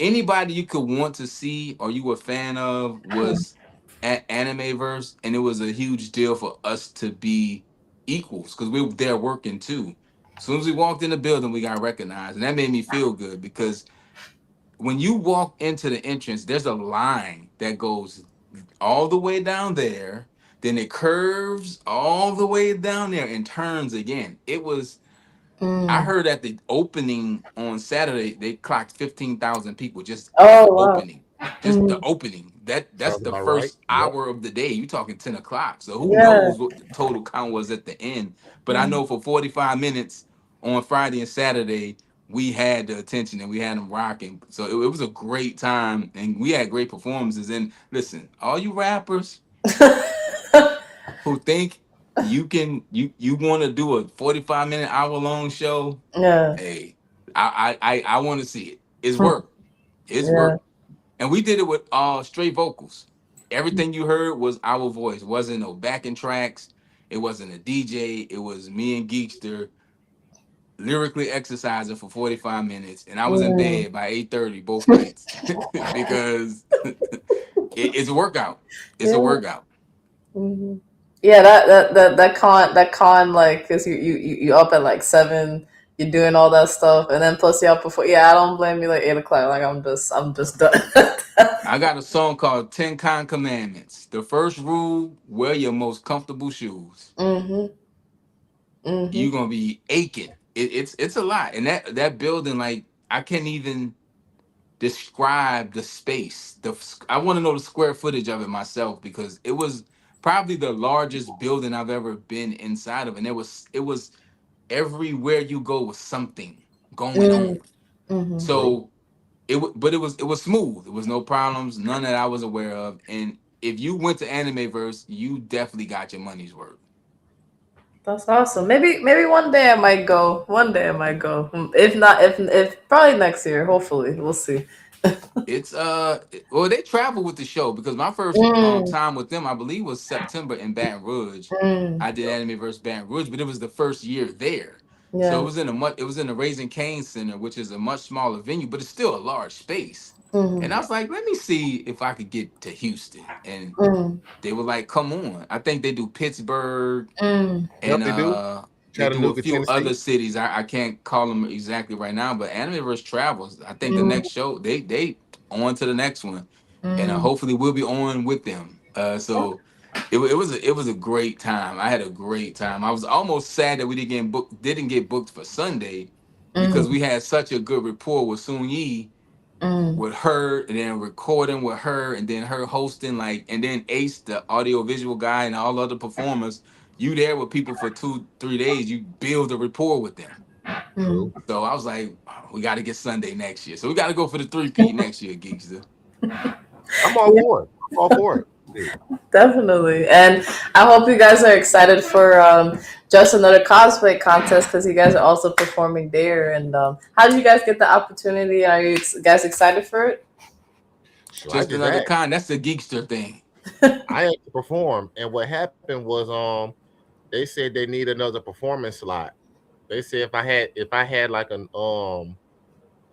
anybody you could want to see or you were a fan of was at Animeverse, and it was a huge deal for us to be equals because we were there working too. As soon as we walked in the building, we got recognized, and that made me feel good because when you walk into the entrance, there's a line that goes all the way down there, then it curves all the way down there and turns again. It was I Mm. heard at the opening on Saturday they clocked 15,000 people just at Oh the wow. opening. Just the Mm. opening. That's Sounds the about right. first Yep. hour of the day. You talking 10 o'clock. So who Yeah. knows what the total count was at the end. But I Mm. know for 45 minutes on Friday and Saturday, we had the attention and we had them rocking. So it was a great time and we had great performances. And listen, all you rappers who think you want to do a 45-minute hour long show, Yeah. hey, I want to see it. It's work. It's Yeah. work. And we did it with straight vocals. Everything you heard was our voice. It wasn't no backing tracks. It wasn't a DJ. It was me and Geekster lyrically exercising for 45 minutes. And I was in Mm. bed by 8:30 both nights because it's a workout. It's a Yeah. workout. Hmm. Yeah, that con like because you up at like 7, you're doing all that stuff, and then plus you up before. Yeah, I don't blame you. Like 8 o'clock, like I'm just done. I got a song called Ten Commandments. The first rule: wear your most comfortable shoes. Mhm. You're Mhm. gonna be aching. It's a lot, and that building, like I can't even describe the space. I want to know the square footage of it myself because it was probably the largest building I've ever been inside of, and it was everywhere you go was something going on. Mm. Mhm. True. So but it was smooth. There was no problems, none that I was aware of. And if you went to Animeverse, you definitely got your money's worth. That's awesome. Maybe one day I might go. One day I might go. If not, if probably next year. Hopefully, we'll see. It's well, they travel with the show because my first Mm. time with them, I believe, was September in Baton Rouge. Mm. I did Animeverse Baton Rouge, but it was the first year there. So Yeah. it was in the Raising Cane Center, which is a much smaller venue, but it's still a large space. And I Mhm. was like, let me see if I could get to Houston. And Mm. they were like, come on. I think they do Pittsburgh, Mm. and Yep, they do. they do a Chattanooga, few other Tennessee. cities. I can't call them exactly right now, but Animeverse travels. I think the Mm. next show they on to the next one, and Mm. hopefully we'll be on with them. So it was a great time. I had a great time. I was almost sad that we didn't get booked for Sunday because Mm. we had such a good rapport with Soon Yi, Mm. with her, and then recording with her, and then her hosting, like, and then Ace, the audio visual guy, and all other performers. You there with people for 2 3 days, you build a rapport with them. True. Mm. So I was like, "Oh, we got to get Sunday next year. So we got to go for the three-peat next year, Geekster." I'm all Yeah, for it. I'm all for it. Shit. definitely. And I hope you guys are excited for just another cosplay contest because you guys are also performing there. And how did you guys get the opportunity? Are you guys excited for it? So I Just just another asked. con. That's the Geekster thing. I had to perform, and what happened was, they said they need another performance slot. They said if I had like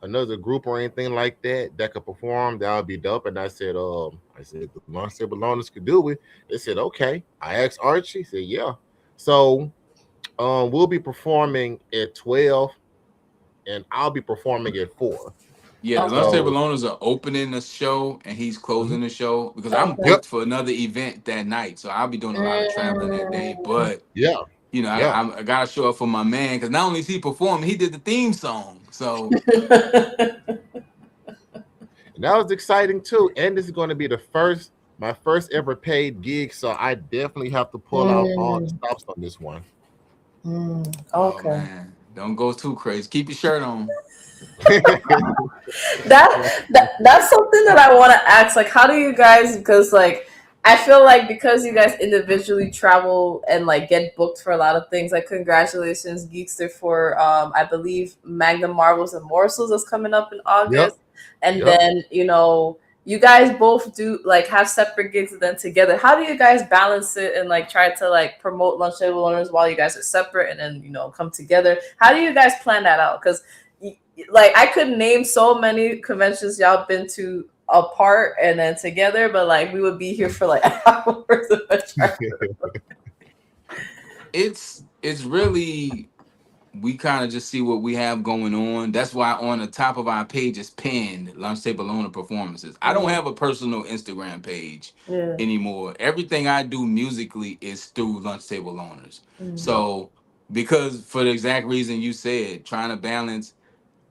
another group or anything like that could perform, that would be dope. And I said the LunchtableLoaners could do it. They said okay. I asked Archie. He said yeah. So we'll be performing at 12, and I'll be performing at 4. Yeah, the Lunch Okay. Table So Owners are opening the show and he's mhm. closing the show because I'm Okay. Yep, booked for another event that night. So I'll be doing a lot of traveling that day. Mm. But yeah, yeah. I gotta show up for my man because not only is he performing, he did the theme song. So And that was exciting too. And this is going to be my first ever paid gig. So I definitely have to pull out all the Mm. stops on this one. Mm. oh Okay. man. Don't go too crazy. Keep your shirt on. That's something that I want to ask. Like, how do you guys? Because like, I feel like because you guys individually travel and like get booked for a lot of things. Like, congratulations, Geekster, for I believe Magnum Marvels and Morsels is coming up in Yep. August, and Yep. then you guys both do like have separate gigs and then together. How do you guys balance it and like try to like promote Lunchable Owners while you guys are separate and then come together? How do you guys plan that out? Because like I could name so many conventions y'all been to apart and then together, but like we would be here for like hours of a track. It's really, we kind of just see what we have going on. That's why on the top of our page is pinned Lunch Table Owner Performances. I don't have a personal Instagram page Yeah. anymore. Everything I do musically is through Lunch Table Owners. Mm. So because for the exact reason you said, trying to balance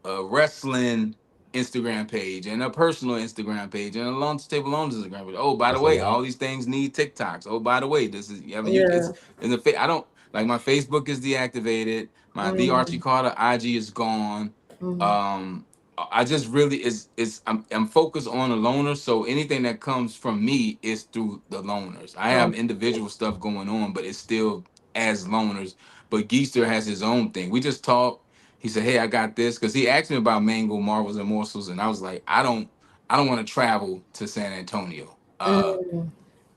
a wrestling Instagram page and a personal Instagram page and a Lunch Table Owners Instagram page. Oh, by the That's a way, lot. all these things need TikToks. Oh, by the way, this is Yeah. it's in the I don't like, my Facebook is deactivated. My The Archie Mm. Carter IG is gone. Mm. Um, I just really is I'm focused on the loaners. So anything that comes from me is through the loaners. I have individual stuff going on, but it's still as loaners. But Geester has his own thing. We just talk. He said, "Hey, I got this," because he asked me about Mango Marvels and Morsels, and I was like, I don't want to travel to San Antonio. Mm.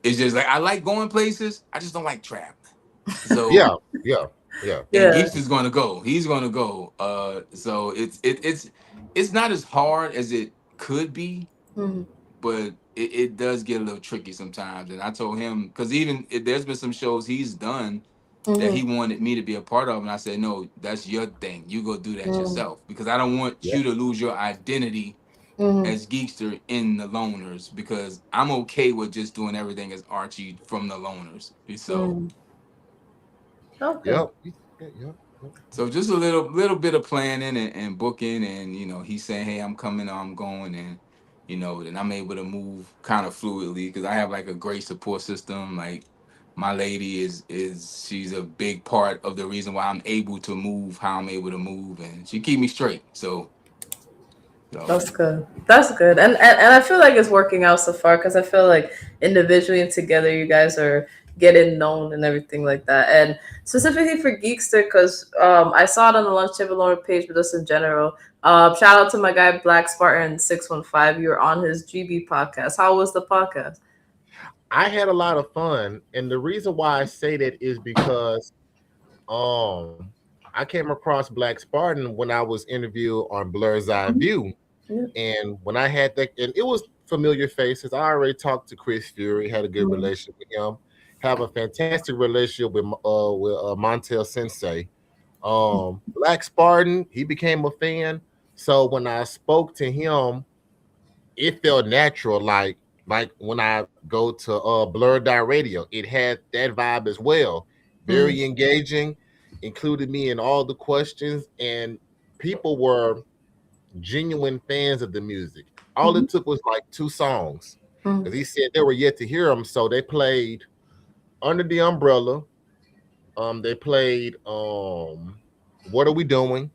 It's just like I like going places. I just don't like traveling. So, Yeah. Yeah. Yeah. and Yeah. Geeks is going to go. He's going to go. So it's not as hard as it could be, Mm. but it does get a little tricky sometimes. And I told him, because even there's been some shows he's done that he Mm. wanted me to be a part of, and I said, no, that's your thing. You go do that Mm. yourself, because I don't want Yeah. you to lose your identity Mm. as Geekster in the Loners, because I'm okay with just doing everything as Archie from the Loners. So Mm. Okay. Yep. Yep. so just a little bit of planning and booking, and he's saying, hey, I'm coming, I'm going, and then I'm able to move kind of fluidly because I have like a great support system. Like, my lady is she's a big part of the reason why I'm able to move how I'm able to move, and she keep me straight. So That's good. That's good. And I feel like it's working out so far because I feel like individually and together you guys are getting known and everything like that. And specifically for Geekster, because I saw it on the LunchtableLoaner page, but just in general. Shout out to my guy Black Spartan 615. You were on his GB podcast. How was the podcast? I had a lot of fun, and the reason why I say that is because um I came across Black Spartan when I was interviewed on Blur's Eye View, Yeah. and when I had that, and it was familiar faces. I already talked to Chris Fury, had a good Mhm. relationship with him, have a fantastic relationship with Montel Sensei. Black Spartan, he became a fan. So when I spoke to him, it felt natural, like when I go to Blurred Dot Radio, it had that vibe as well. Mm. Very engaging, included me in all the questions, and people were genuine fans of the music. All Mhm. it took was like 2 songs, Mm. because he said they were yet to hear them, so they played Under the Umbrella. They played What Are We Doing?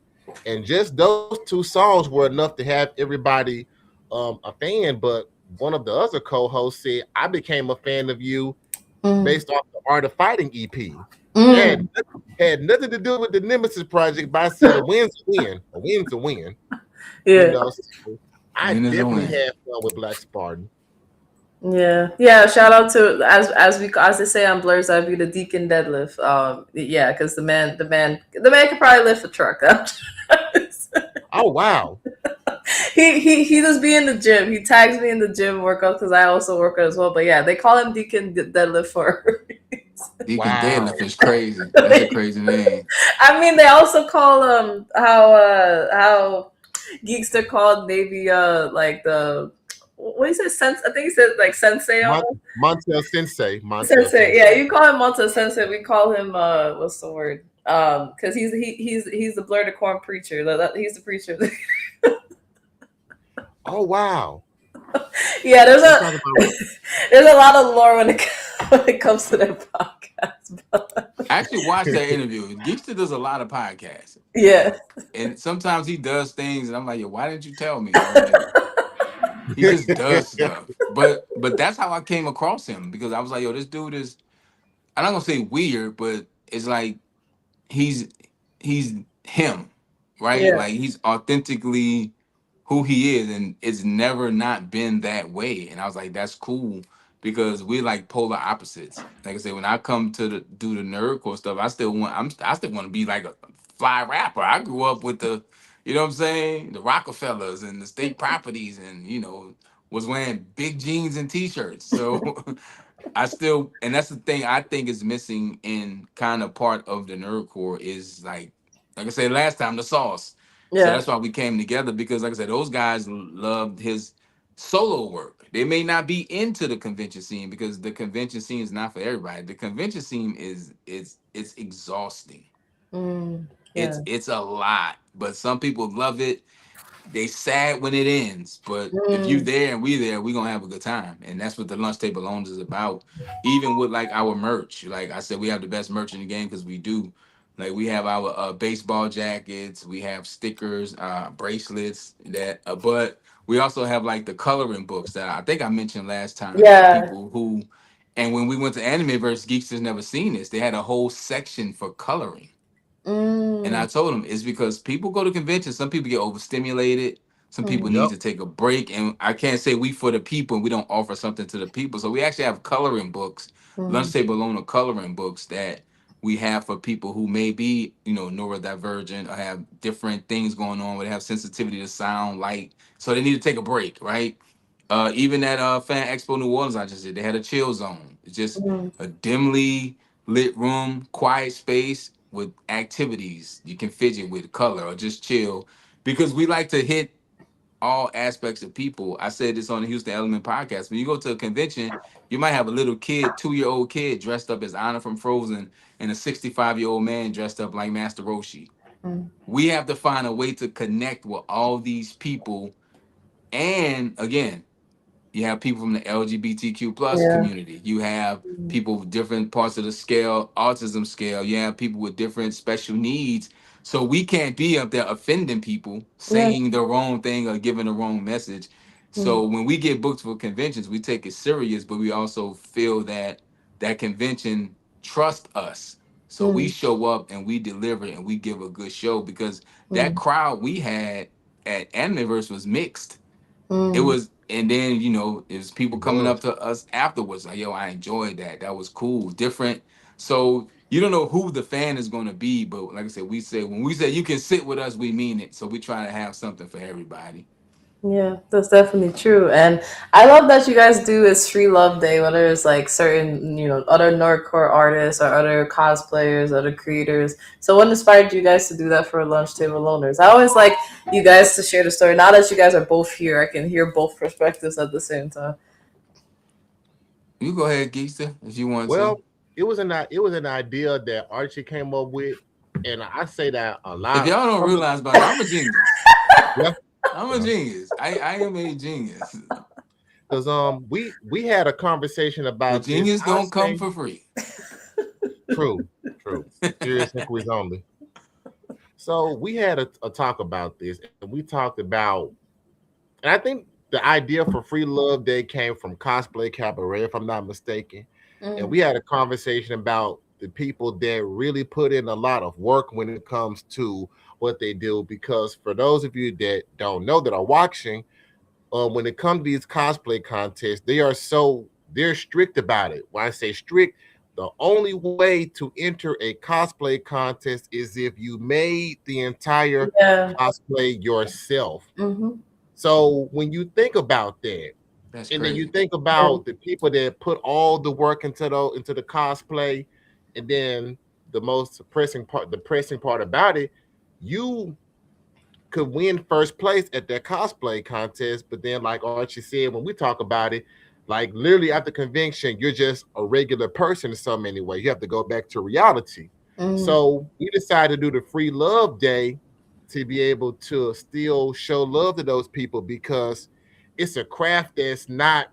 And just those 2 songs were enough to have everybody a fan. But one of the other co-hosts said, I became a fan of you Mm. based off the Art of Fighting EP. Mm. Had nothing to do with the Nemesis project, but I said a win's a win. A win's a win. You Yeah. know, so I win is a definitely win. had fun with Black Spartan. Yeah, yeah. Shout out to as they say on Blur's Eye View, the Deacon deadlift. Yeah, because the man could probably lift a truck. Oh wow. He just be in the gym. He tags me in the gym workouts because I also work out as well. But yeah, they call him Deacon Deadlift for a reason. Deacon Wow. Deadlift is crazy. That's a crazy name. I mean, they also call how Geekster called maybe like the what do you say sense? I think he said like sensei almost. Montel Sensei. Montel Sensei, yeah, Sensei. you call him Monta Sensei. We call him what's the word? Because he's the blur the corn preacher. He's the preacher. Oh wow. Yeah, Let's talk about there's a lot of lore when it when it comes to their podcast. But I actually watched that interview. Geekster does a lot of podcasts, yeah. and sometimes he does things, and I'm like, yo, why didn't you tell me? I'm like, he just does stuff. But that's how I came across him because I was like, yo, this dude is. I'm not gonna say weird, but it's like he's he's him, right? Yeah. Like he's authentically who he is, and it's never not been that way. And I was like, that's cool because we're like polar opposites. Like I said, when I come to do the nerdcore stuff, I still want to be like a fly rapper. I grew up with the, you know what I'm saying, the Rockefellers and the state properties, and was wearing big jeans and t-shirts. So I still, and that's the thing I think is missing in kind of part of the nerdcore is like I said last time, the sauce. So Yeah. that's why we came together because, like I said, those guys loved his solo work. They may not be into the convention scene because the convention scene is not for everybody. The convention scene is it's exhausting. Mm, It's yeah. it's a lot, but some people love it. They sad when it ends, but if you Mm, there and we there, we gonna have a good time, and that's what the lunch table owners is about. Even with like our merch, like I said, we have the best merch in the game because we do. Like we have our baseball jackets, we have stickers, bracelets but we also have like the coloring books that I think I mentioned last time for yeah. people who. And when we went to Animeverse, Geeks has never seen this. They had a whole section for coloring. And I Mm, told him it's because people go to conventions. Some people get overstimulated. Some people mm, need Yep. to take a break. And I can't say we for the people and we don't offer something to the people. So we actually have coloring books, lunch mm, table owner coloring books that we have for people who may be, neurodivergent or have different things going on, where they have sensitivity to sound, light. So they need to take a break, right? Even at Fan Expo New Orleans, I just did. They had a chill zone. It's just mm, a dimly lit room, quiet space with activities you can fidget with, color, or just chill. Because we like to hit all aspects of people. I said this on the Houston Element podcast. When you go to a convention, you might have a little kid, 2-year-old kid dressed up as Anna from Frozen, and a 65-year-old man dressed up like Master Roshi. mm. We have to find a way to connect with all these people. And again, you have people from the LGBTQ plus Yeah. community. You have Mm, people with different parts of the scale, autism scale. You have people with different special needs. So we can't be up there offending people, yeah. saying the wrong thing or giving the wrong message. Mm, So when we get booked for conventions, we take it serious, but we also feel that that convention trust us. So we mm, show up and we deliver and we give a good show because that mm, crowd we had at Animeverse was mixed. It mm. was, and then it was people It coming up was. to us afterwards like, yo, I enjoyed that. That was cool, different. So you don't know who the fan is going to be, but like I said, when we say you can sit with us, we mean it. So we try to have something for everybody. Yeah, that's definitely true. And I love that you guys do is Free Love Day, whether it's like certain, other Nerdcore artists or other cosplayers, other creators. So what inspired you guys to do that for Lunch Table Loners? I always like you guys to share the story. Now that you guys are both here, I can hear both perspectives at the same time. You go ahead, Geekster, if you want to. Well, it was an idea that Archie came up with, and I say that a If lot. y'all don't Some, realize by now, I'm a genius. yeah, I'm a genius. I am a genius. because we had a conversation The about this. genius I don't come say for free. true, true, serious inquiries only. So we had a talk about this, and we talked about, and I think the idea for Free Love Day came from Cosplay Cabaret, if I'm not mistaken. And Mm, we had a conversation about the people that really put in a lot of work when it comes to what they do. Because for those of you that don't know that are watching, when it comes to these cosplay contests, they're strict about it. When I say strict, the only way to enter a cosplay contest is if you made the entire yeah. cosplay yourself. Mm-hmm. So when you think about that, That's and then you crazy. think Yeah. about the people that put all the work into the cosplay, and then the pressing part about it, you could win first place at that cosplay contest, but then like Archie said, when we talk about it, like literally at the convention, you're just a regular person in some anyway. You have to go back to reality. Mm, So we decided to do the Free Love Day to be able to still show love to those people because it's a craft that's not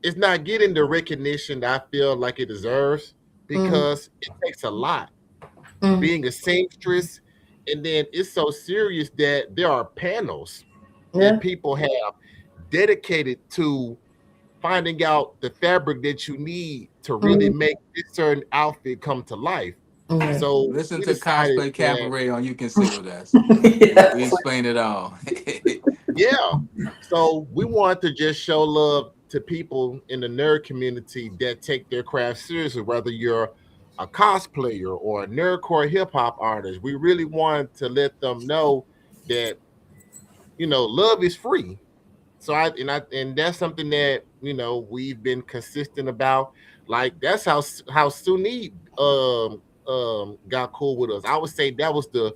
it's not getting the recognition that I feel like it deserves Mm, because it takes a lot. mm, Being a seamstress, and then it's so serious that there are panels that yeah. people have dedicated to finding out the fabric that you need to really Mm, make this certain outfit come to life. yeah. So Listen we to decided Cosplay that, Cabaret on You Considered Us. We Yes. explained it all. yeah. So we want to just show love to people in the nerd community that take their craft seriously, whether you're a cosplayer or a nerdcore hip hop artist. We really want to let them know that love is free. So and that's something that we've been consistent about. Like that's how Sunni got cool with us. I would say that was the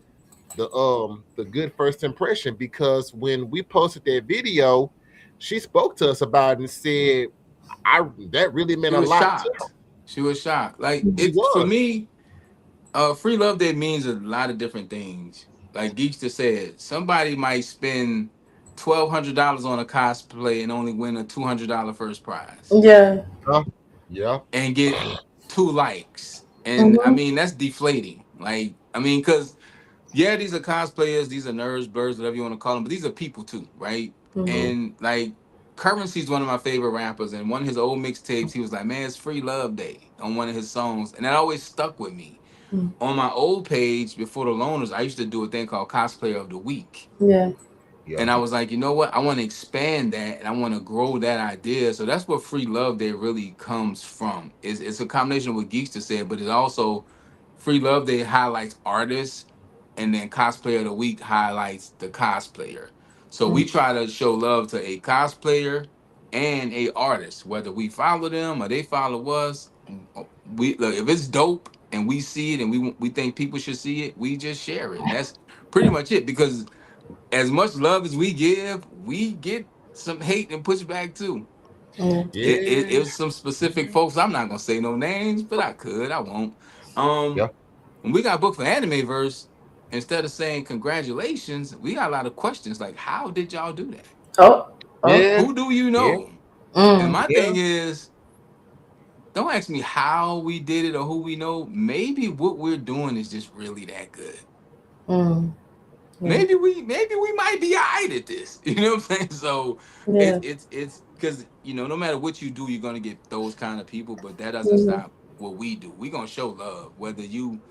good first impression, because when we posted that video, she spoke to us about it and said, I that really She meant a was lot to her. shocked. She was shocked. Like She it's for was. me, free love day means a lot of different things. Like Geeks just said, somebody might spend $1,200 on a cosplay and only win a $200 first prize Yeah. Huh? Yeah. and get 2 likes. And I Mhm. mean that's deflating. Like I mean, because yeah, these are cosplayers, these are nerds, birds, whatever you want to call them, but these are people too, right? Mhm. And like Currency's one of my favorite rappers, and one of his old mixtapes, he was like, "Man, it's Free Love Day" on one of his songs, and that always stuck with me. Mm. On my old page before the Loners, I used to do a thing called Cosplayer of the Week. Yeah. Yeah. And I was like, you know what? I want to expand that and I want to grow that idea. So that's what Free Love Day really comes from. It's a combination of what Geeks just said, but it's also Free Love Day highlights artists, and then Cosplayer of the Week highlights the cosplayer. So we Mm. try to show love to a cosplayer and a artist, whether we follow them or they follow us. We look, if it's dope and we see it and we think people should see it, we just share it. And that's pretty much it, because as much love as we give, we get some hate and pushback too. Yeah. It Yeah. was some specific folks. I'm not gonna say no names, but I could. I won't. Um, Yeah. when we got booked for Animeverse, instead of saying congratulations, we got a lot of questions like, "How did y'all do that? Oh. Oh. Yeah. Who do you Yeah. know?" And Mm. my Yeah. thing is, don't ask me how we did it or who we know. Maybe what we're doing is just really that good. Mm. Yeah. Maybe we might be eyed at this. You know what I'm saying? So Yeah. it's because no matter what you do, you're gonna get those kind of people, but that doesn't Mhm. stop what we do. We're gonna show love. Whether you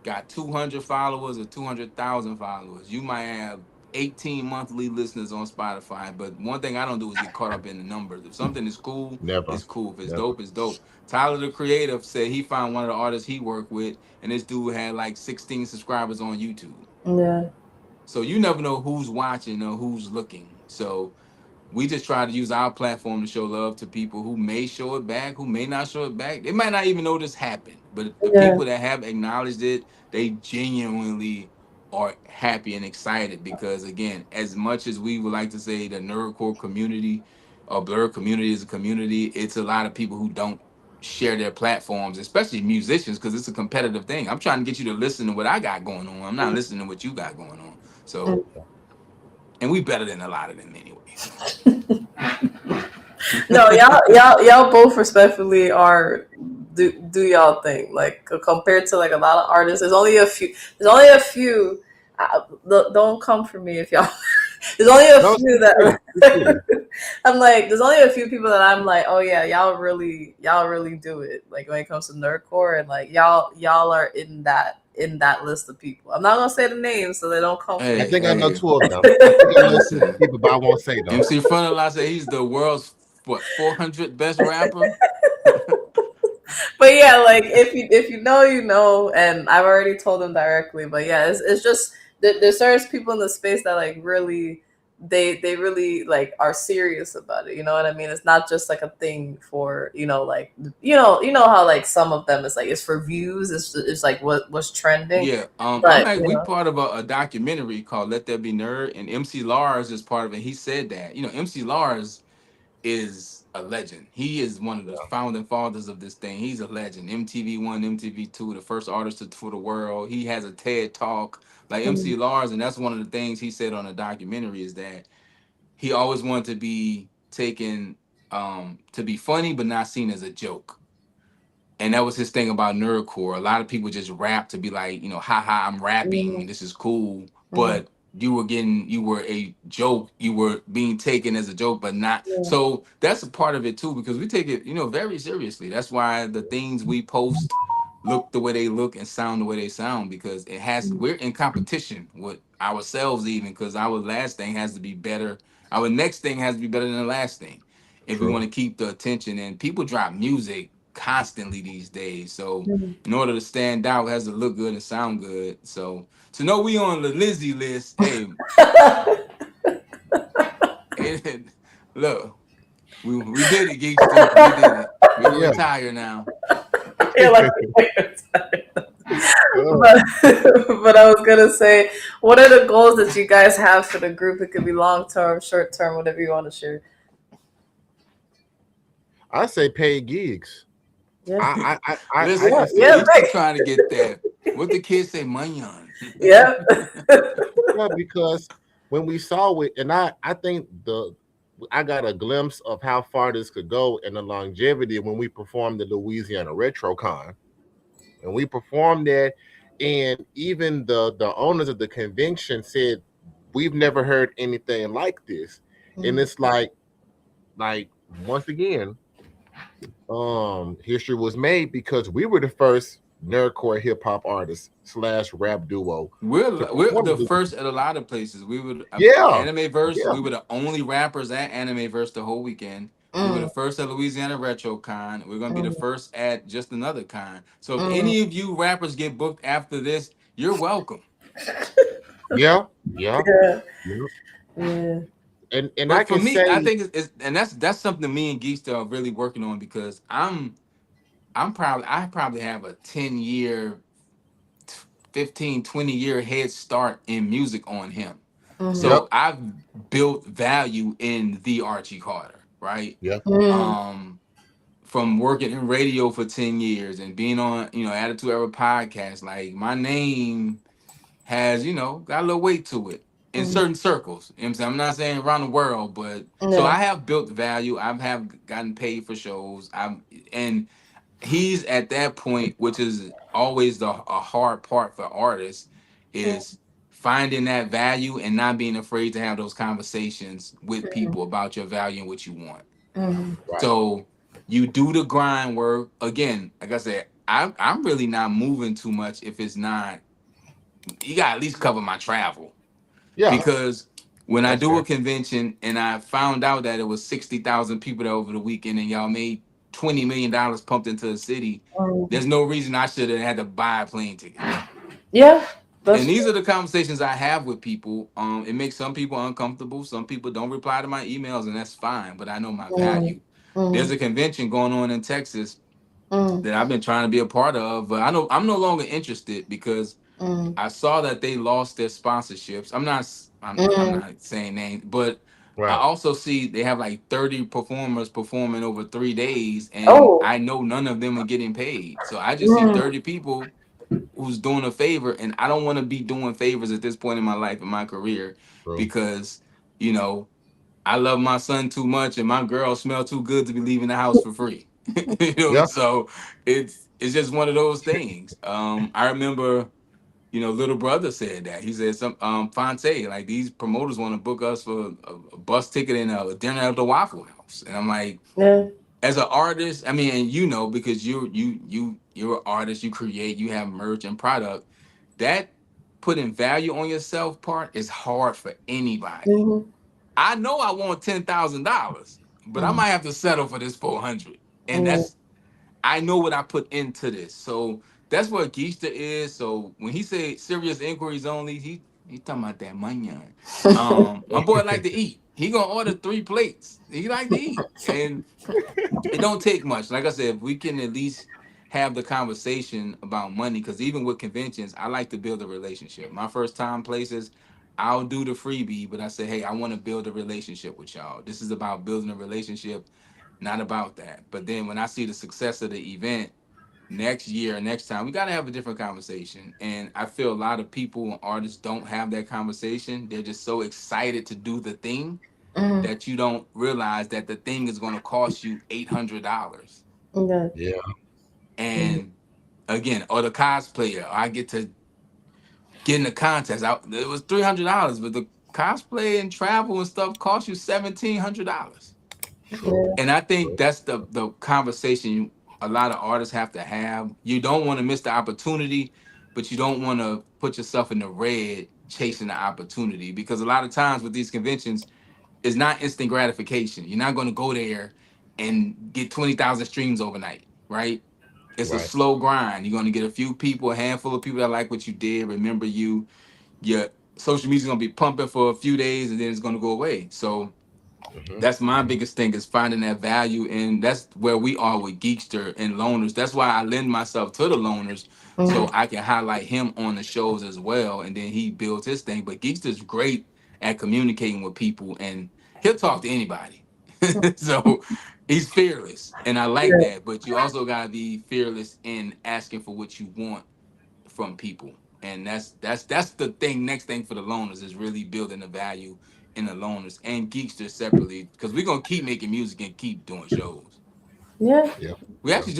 got 200 followers or 200,000 followers, you might have 18 monthly listeners on Spotify. But one thing I don't do is get caught up in the numbers. If something is cool, Never. it's cool. If it's Never. dope, it's dope. Tyler the Creative said he found one of the artists he worked with, and this dude had like 16 subscribers on YouTube. Yeah. So you never know who's watching or who's looking. So we just try to use our platform to show love to people who may show it back, who may not show it back. They might not even know this happened. But the Yeah. people that have acknowledged it, they genuinely are happy and excited because again, as much as we would like to say the nerdcore community or blur community is a community, it's a lot of people who don't share their platforms, especially musicians, because it's a competitive thing. I'm trying to get you to listen to what I got going on. I'm not listening to what you got going on. So, Mm. and we better than a lot of them anyway. No, y'all both respectfully are do y'all thing. Like compared to like a lot of artists, there's only a few. There's only a few. Don't come for me if y'all. There's only a No, few speak freely. Speak freely. that I'm like. There's only a few people that I'm like, oh yeah, y'all really do it. Like when it comes to nerdcore and like y'all are in that list of people. I'm not gonna say the names so they don't come for I Hey, me. think I know hey, two of them. I think I know two listen. people, but I won't say them. MC Frontalot said he's the world's what 400 best rapper. But yeah, like if you know, you know, and I've already told them directly. But yeah, it's just there's certain people in the space that like really they really like are serious about it. You know what I mean? It's not just like a thing for like you know how like some of them is like it's for views. It's like what's trending, Yeah, but you we know part of a documentary called Let There Be Nerd, and MC Lars is part of it. He said that MC Lars is a legend. He is one of the founding fathers of this thing. He's a legend. MTV1, MTV2, the first artist for the world. He has a TED talk like mm, MC Lars, and that's one of the things he said on the documentary is that he always wanted to be taken to be funny but not seen as a joke. And that was his thing about nerdcore. A lot of people just rap to be like, haha, I'm rapping, Mm, this is cool. mm, But you were a joke, you were being taken as a joke, but not. yeah, So that's a part of it too, because we take it, very seriously. That's why the things we post look the way they look and sound the way they sound, because mm, we're in competition with ourselves, even because our last thing has to be better. Our next thing has to be better than the last thing if we want True. to keep the attention. And people drop music constantly these days. So mm. in order to stand out, it has to look good and sound good. So to know we on the Lizzie list, hey, look, we did it, Geekster. We did it. We can Yeah. retire now. I feel like Uh, but but I was gonna say, what are the goals that you guys have for the group? It could be long term, short term, whatever you want to share. I say paid gigs. Yeah, I Listen, yeah, just say yeah, Geekster right. trying to get that. What the kids say, money on. Yeah. yeah, because when we saw it, and I think I got a glimpse of how far this could go and the longevity when we performed the Louisiana RetroCon. And we performed that, and even the owners of the convention said we've never heard anything like this. And Mm, it's like once again, history was made because we were the first nerdcore hip hop artist slash rap duo to We're perform the this. first at a lot of places. We would Yeah, Anime Verse. yeah, We were the only rappers at Anime Verse the whole weekend. We were the mm, first at Louisiana Retro Con. We're gonna be the mm, first at just another con. So if mm. any of you rappers get booked after this, you're welcome. yeah, yeah, Yeah, yeah. yeah. And I But for can me, I say, think it's and that's something me and Geekster are really working on, because I probably have a 10 year, 15, 20 year head start in music on him. Mm, yep, So I've built value in the Archie Carter, right? yep, mm, Um, from working in radio for 10 years and being on, Attitude Era podcast, like my name has, got a little weight to it in mm. certain circles. You know what I'm saying? I'm not saying around the world, but so Yeah. I have built value. I have gotten paid for shows. And he's at that point, which is always a hard part for artists, Mm, is finding that value and not being afraid to have those conversations with people about your value and what you want. mm, right, So you do the grind work. Again, like I said, I'm really not moving too much if it's not, you got to at least cover my travel. yeah, Because when I that's do a fair. convention and I found out that it was 60,000 people there over the weekend and y'all made $20 million pumped into the city, mm. there's no reason I should have had to buy a plane ticket. Yeah, that's And these are the conversations I have with people. It makes some people uncomfortable. Some people don't reply to my emails, and that's fine. But I know my mm, value. There's mm, a convention going on in Texas mm, that I've been trying to be a part of, but I know I'm no longer interested because mm, I saw that they lost their sponsorships. I'm mm. not saying names, but I Right. also see they have like 30 performers performing over 3 days, and Oh. I know none of them are getting paid. So I just see Mm, 30 people who's doing a favor, and I don't want to be doing favors at this point in my life in my career, True. because you know I love my son too much, and my girl smell too good to be leaving the house for free. Yeah. So it's just one of those things. I remember, little brother said that. He said some Fonte, like these promoters want to book us for a bus ticket and a dinner at the Waffle House. And I'm like, yeah. as an artist, I mean, and because you're an artist, you create, you have merch and product, that putting value on yourself part is hard for anybody. Mm-hmm. I know I want $10,000, but I Mm, might have to settle for this 400. And mm, I know what I put into this. So that's what Geista is. So when he said serious inquiries only, he talking about that money. My boy like to eat. He gonna order 3 plates. He like to eat. And it don't take much. Like I said, if we can at least have the conversation about money, because even with conventions, I like to build a relationship. My first time places, I'll do the freebie, but I say, hey, I want to build a relationship with y'all. This is about building a relationship, not about that. But then when I see the success of the event next year, next time, we got to have a different conversation. And I feel a lot of people and artists don't have that conversation. They're just so excited to do the thing, Mm-hmm. that you don't realize that the thing is going to cost you $800. Yeah. Yeah. Mm-hmm. And again, or the cosplayer, I get to get in the contest. It was $300, but the cosplay and travel and stuff cost you $1,700. True. And I think True. that's the conversation a lot of artists have to have. You don't want to miss the opportunity, but you don't want to put yourself in the red chasing the opportunity, because a lot of times with these conventions, it's not instant gratification. You're not going to go there and get 20,000 streams overnight, right? It's a Right. slow grind. You're going to get a few people, a handful of people that like what you did, remember you. Your social media's going to be pumping for a few days, and then it's going to go away. So Mm-hmm. that's my Mm-hmm. biggest thing, is finding that value, and that's where we are with Geekster and Loners. That's why I lend myself to the Loners, so I can highlight him on the shows as well, and then he builds his thing. But Geekster's great at communicating with people, and he'll talk to anybody. So he's fearless, and I like Yeah. that. But you also gotta be fearless in asking for what you want from people. And that's the thing. Next thing for the Loners is really building the value in the Loners and Geekster separately, because we're gonna keep making music and keep doing shows. Yeah. Yeah. We Yeah. actually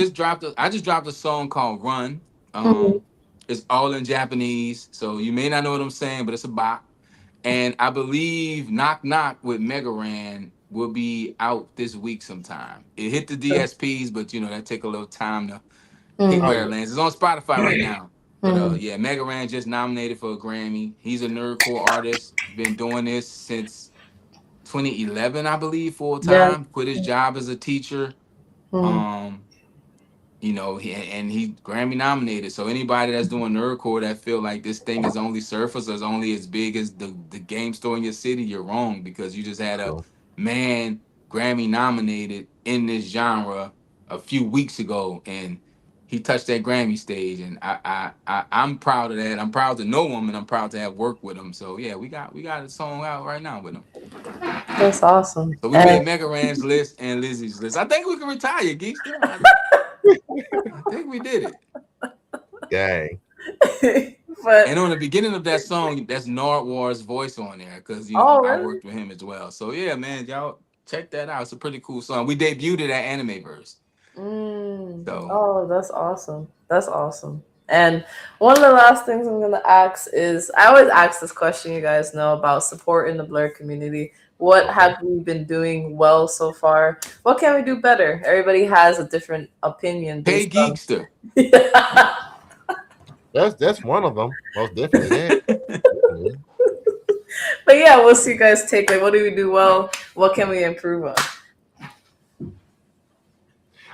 I just dropped a song called Run. Mm-hmm. It's all in Japanese, so you may not know what I'm saying, but it's a bop. And I believe Knock Knock with Megaran will be out this week sometime. It hit the DSPs, but that take a little time to hit Oh Mm-hmm. where it yeah. lands. It's on Spotify right now. But Mm-hmm. yeah, Megaran just nominated for a Grammy. He's a nerdcore artist. Been doing this since 2011, I believe, full Yeah. time. Quit his job as a teacher. Mm-hmm. Um, he Grammy nominated. So anybody that's doing nerdcore that feel like this thing is only surface or is only as big as the game store in your city, you're wrong, because you just had a True. man Grammy nominated in this genre a few weeks ago, and he touched that Grammy stage, and I'm proud of that. I'm proud to know him, and I'm proud to have worked with him. So yeah, we got a song out right now with him. That's awesome. So we And made Mega Ran's list and Lizzie's list. I think we can retire, Geekster. I think we did it. Dang. but And on the beginning of that song, that's Nardwar's voice on there, because oh I really? worked with him as well. So yeah, man, y'all check that out. It's a pretty cool song. We debuted it at Animeverse. So Oh, that's awesome. That's awesome. And one of the last things I'm gonna ask is, I always ask this question, you guys know, about supporting the Blur community. What Okay. have we been doing well so far? What can we do better? Everybody has a different opinion hey based on Geekster. That's one of them. Most definitely that. Definitely. But yeah, we'll see you guys take it. What do we do well? What can we improve on?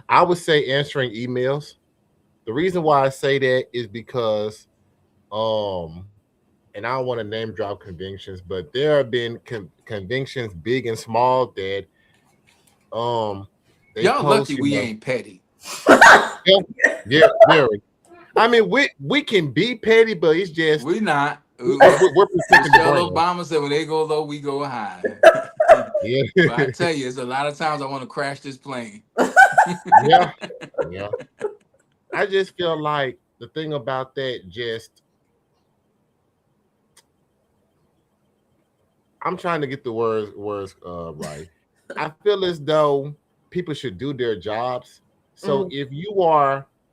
I would say answering emails. The reason why I say that is because um and I don't want to name drop conventions, but there have been conventions big and small that um they Y'all lucky post, we ain't petty. yeah, yeah, very. I mean, we can be petty, but it's just We not. we're protecting the Michelle brand. Obama said when they go low, we go high. Yeah, But I tell you, it's a lot of times I want to crash this plane. yeah, yeah. I just feel like the thing about that, just I'm trying to get the words right. I feel as though people should do their jobs. So Mm,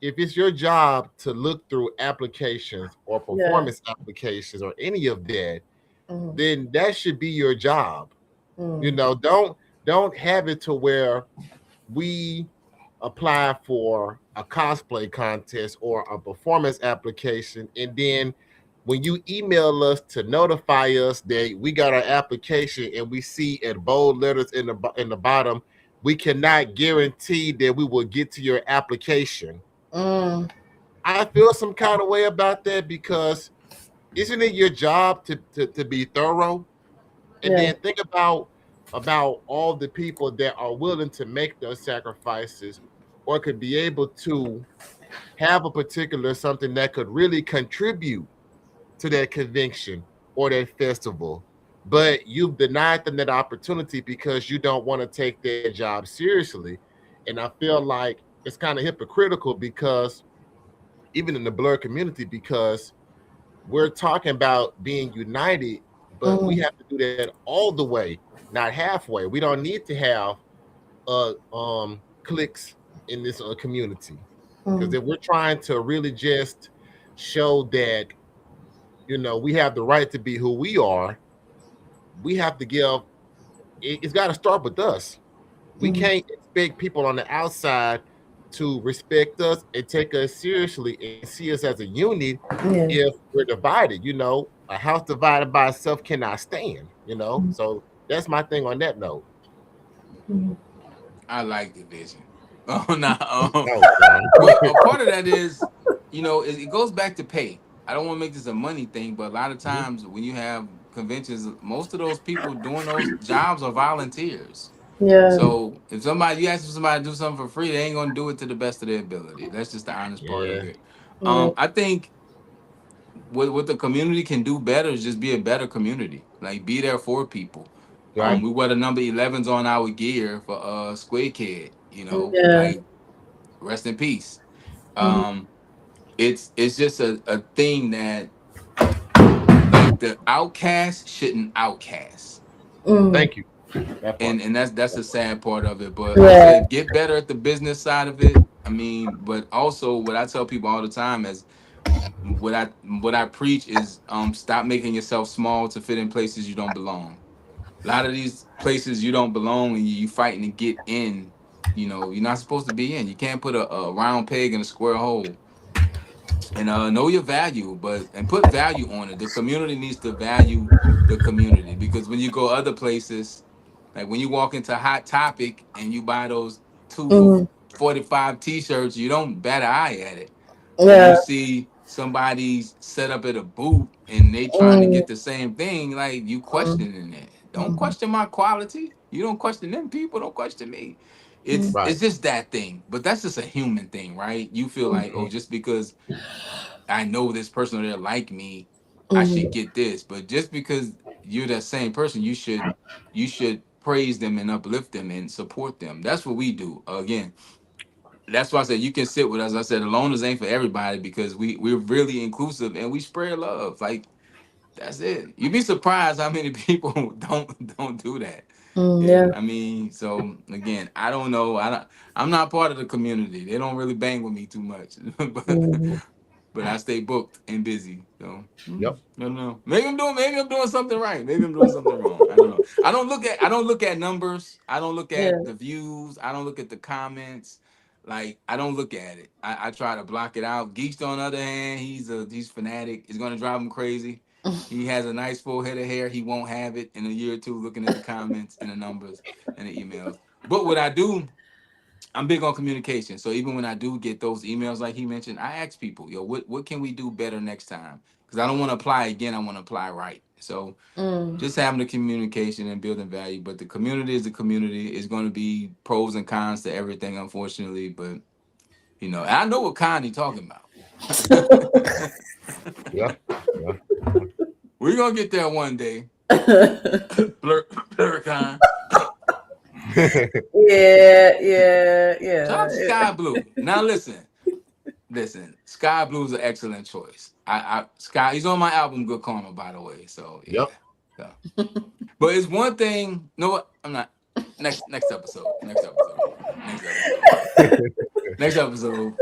if it's your job to look through applications or yeah. performance applications or any of that, Mm, then that should be your job. You mm, know, don't have it to where we apply for a cosplay contest or a performance application, and then when you email us to notify us that we got our application and we see at bold letters in the bottom, we cannot guarantee that we will get to your application. mm, I feel some kind of way about that, because isn't it your job to be thorough? And yeah. then think about all the people that are willing to make those sacrifices or could be able to have a particular something that could really contribute to that convention or that festival, but you've denied them that opportunity because you don't want to take their job seriously. And I feel like it's kind of hypocritical, because even in the Blur community, because we're talking about being united, but we have to do that all the way, not halfway. We don't need to have clicks in this community, because if we're trying to really just show that we have the right to be who we are, we have to give it's got to start with us. We can't expect people on the outside to respect us and take us seriously and see us as a unit Yeah. if we're divided. A house divided by itself cannot stand. So that's my thing on that note. I like the vision. Oh no. Oh, God. Well, a part of that is, it goes back to pay. I don't want to make this a money thing, but a lot of Mhm. times when you have conventions, most of those people doing those jobs are volunteers. Yeah. So if somebody you ask for somebody to do something for free, they ain't gonna do it to the best of their ability. That's just the honest part Yeah. of it. Yeah. I think what the community can do better is just be a better community. Like be there for people. Right. We wear the number 11s on our gear for Squid Kid, Yeah. like rest in peace. Mhm. Um, it's just a thing that like the outcast shouldn't outcast. Mm. Thank you. That part. And that's the sad part of it. But I Yeah. said get better at the business side of it. I mean, but also what I tell people all the time is what I preach is stop making yourself small to fit in places you don't belong. A lot of these places you don't belong and you fighting to get in, you're not supposed to be in. You can't put a round peg in a square hole. And know your value, and put value on it. The community needs to value the community, because when you go other places, like when you walk into Hot Topic and you buy those two for Mhm. 45 t-shirts, you don't bat an eye at it. When you Yeah. see somebody's set up at a booth and they trying to Mm. get the same thing, like you Mm. questioning it. Don't question my quality. You don't question them people. Don't question me. It's Mm. Right. it's just that thing. But that's just a human thing, right? You feel like, Mhm. oh, just because I know this person or they're like me, I should Mm. get this. But just because you're that same person, you should praise them and uplift them and support them. That's what we do. Again, that's why I said you can sit with us. I said the loners ain't for everybody, because we're really inclusive and we spread love. Like that's it. You'd be surprised how many people don't do that. Yeah. And I mean, so again, I don't know. I'm not part of the community. They don't really bang with me too much. Mhm. But I stay booked and busy. So Yep. I don't know. Maybe I'm doing something right. Maybe I'm doing something wrong. I don't know. I don't look at numbers. I don't look Yeah. at the views. I don't look at the comments. Like I don't look at it. I try to block it out. Geeks on the other hand, he's fanatic. It's gonna drive him crazy. He has a nice full head of hair. He won't have it in a year or two looking at the comments and the numbers and the emails. But what I do, I'm big on communication. So even when I do get those emails like he mentioned, I ask people, yo, what can we do better next time? Because I don't want to apply again. I want to apply right. So Mm. just having the communication and building value. But the community is the community. It's going to be pros and cons to everything, unfortunately. But I know what con he talking about. Yeah. Yeah. We're gonna get there one day. Blur, blur con. Yeah, yeah, Shout out to yeah. Sky Blue. Now listen. Sky Blue's an excellent choice. Sky. He's on my album Good Karma, by the way. So yeah. Yep. So. But it's one thing. No, what? I'm not. Next episode. Next episode. Next episode. Next episode.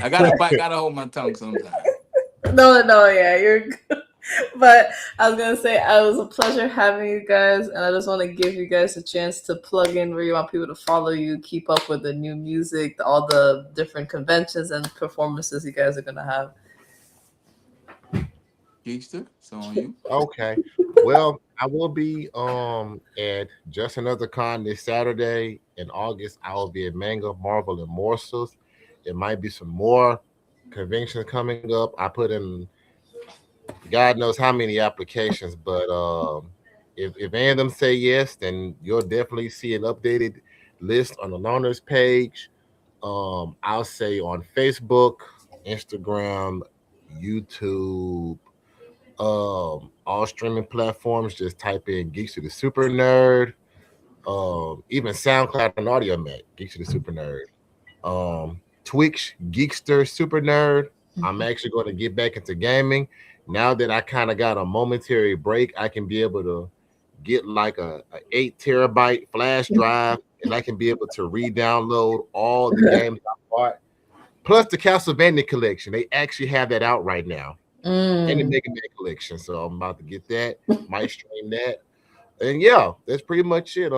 I gotta bite. Gotta hold my tongue sometime. No, no, yeah, you're good. But I was gonna say, it was a pleasure having you guys, and I just want to give you guys a chance to plug in where you want people to follow you, keep up with the new music, all the different conventions and performances you guys are gonna have. Geekster. So on you. Okay. Well, I will be at Just Another Con this Saturday in August. I will be at Manga, Marvel, and Morsels. There might be some more conventions coming up. I put in God knows how many applications, but if any of them say yes, then you'll definitely see an updated list on the loaners page. I'll say on Facebook, Instagram, YouTube, all streaming platforms. Just type in Geeks to the Super Nerd. Even SoundCloud and Audio Mac, Geeks to the Super Nerd. Twitch, Geekster Super Nerd. I'm actually going to get back into gaming. Now that I kind of got a momentary break, I can be able to get like a 8 terabyte flash drive, and I can be able to re-download all the games I bought, plus the Castlevania collection. They actually have that out right now, and the Mm. Mega Man collection. So I'm about to get that. Might stream that, and yeah, that's pretty much it.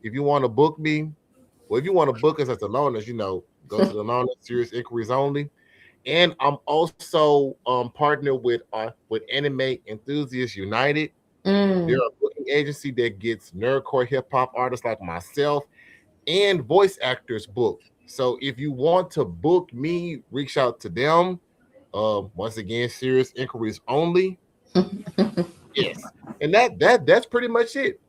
If you want to book me, well, if you want to book us as the loaners, go to the loaners, serious inquiries only. And I'm also partnered with Anime Enthusiasts United. They're Mm. a booking agency that gets nerdcore hip hop artists like myself and voice actors booked. So if you want to book me, reach out to them. Once again, serious inquiries only. Yes, and that's pretty much it.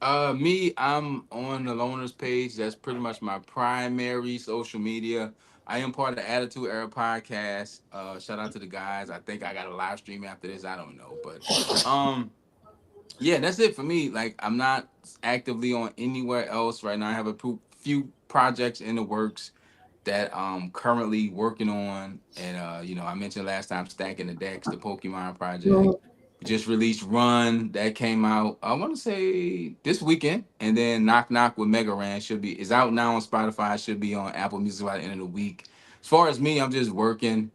Me, I'm on the Loners page. That's pretty much my primary social media. I am part of the Attitude Era podcast. Shout out to the guys. I think I got a live stream after this. I don't know, but um, yeah, that's it for me. Like, I'm not actively on anywhere else right now. I have a few projects in the works that I'm currently working on. And I mentioned last time Stacking the Decks, the Pokemon project. We just released Run that came out, I want to say this weekend. And then Knock Knock with Mega Ran is out now on Spotify, should be on Apple Music by the end of the week. As far as me, I'm just working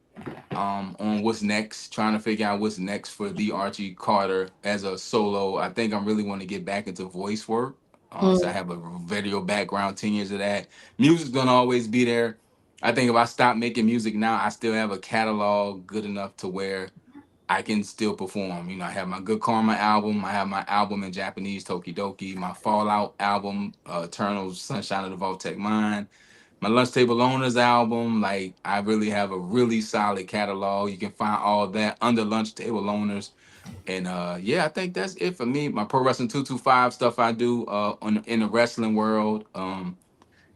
on what's next, trying to figure out what's next for the Archie Carter as a solo. I think I really want to get back into voice work. So I Mm. have a video background, 10 years of that. Music's gonna always be there. I think if I stop making music now, I still have a catalog good enough to where I can still perform. I have my Good Karma album. I have my album in Japanese, Tokidoki. My Fallout album, Eternal Sunshine of the Voltec Mind. My LunchtableLoaners album. Like, I really have a really solid catalog. You can find all that under LunchtableLoaners. And yeah, I think that's it for me. My Pro Wrestling 225 stuff I do in the wrestling world.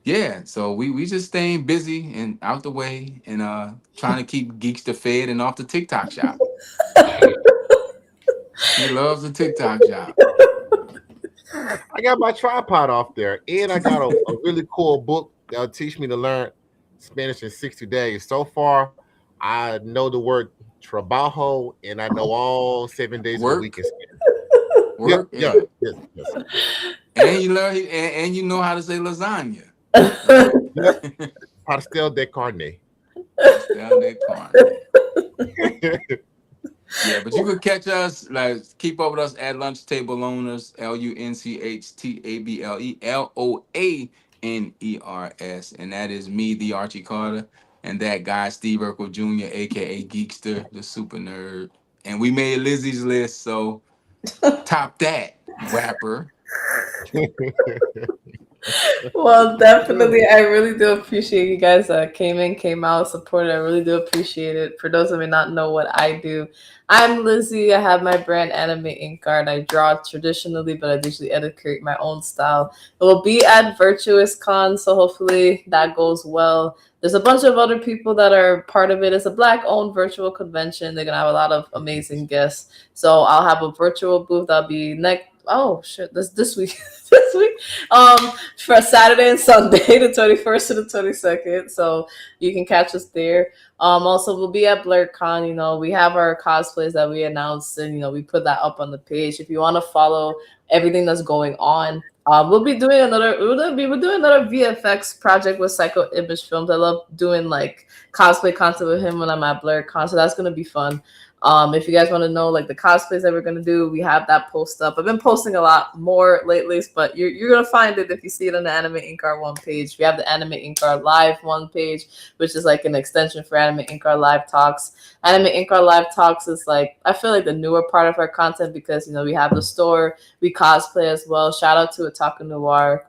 Yeah, so we just staying busy and out the way and trying to keep geeks to fed and off the TikTok shop. He loves the TikTok shop. I got my tripod off there, and I got a really cool book that'll teach me to learn Spanish in 60 days. So far, I know the word trabajo, and I know all 7 days of the week Work, in Spanish. Yep, work, yeah, yeah. yes, yes. And you learn and you know how to say lasagna, right? Yep, pastel de carne. Pastel de carne. Yeah, but you could catch us, like, keep up with us at Lunch Table Owners, LunchtableLoaners, and that is me, the Archie Carter, and that guy Steve Urkel Jr., aka Geekster, the super nerd. And we made Lizzie's list, so top that, rapper. Well, definitely. I really do appreciate you guys that came in, came out, supported. I really do appreciate it. For those who may not know what I do, I'm Lizzie. I have my brand AnimeInkArt. I draw traditionally, but I usually edit, create my own style. It will be at Virtuous Con, so hopefully that goes well. There's a bunch of other people that are part of it. It's a Black-owned virtual convention. They're gonna have a lot of amazing guests. So I'll have a virtual booth. That'll be next. Oh shit! This week, this week. For Saturday and Sunday, the 21st to the 22nd. So you can catch us there. Also, we'll be at BlurCon. We have our cosplays that we announced, and we put that up on the page. If you want to follow everything that's going on, we'll be doing another. We're doing another VFX project with Psycho Image Films. I love doing like cosplay content with him when I'm at BlurCon, so that's gonna be fun. If you guys want to know like the cosplays that we're gonna do, we have that post up. I've been posting a lot more lately, but you're gonna find it if you see it on the Anime Inkart one page. We have the Anime Inkart Live one page, which is like an extension for Anime Inkart Live Talks. Anime Inkart Live Talks is like, I feel like, the newer part of our content because we have the store, we cosplay as well. Shout out to Otaku Noir.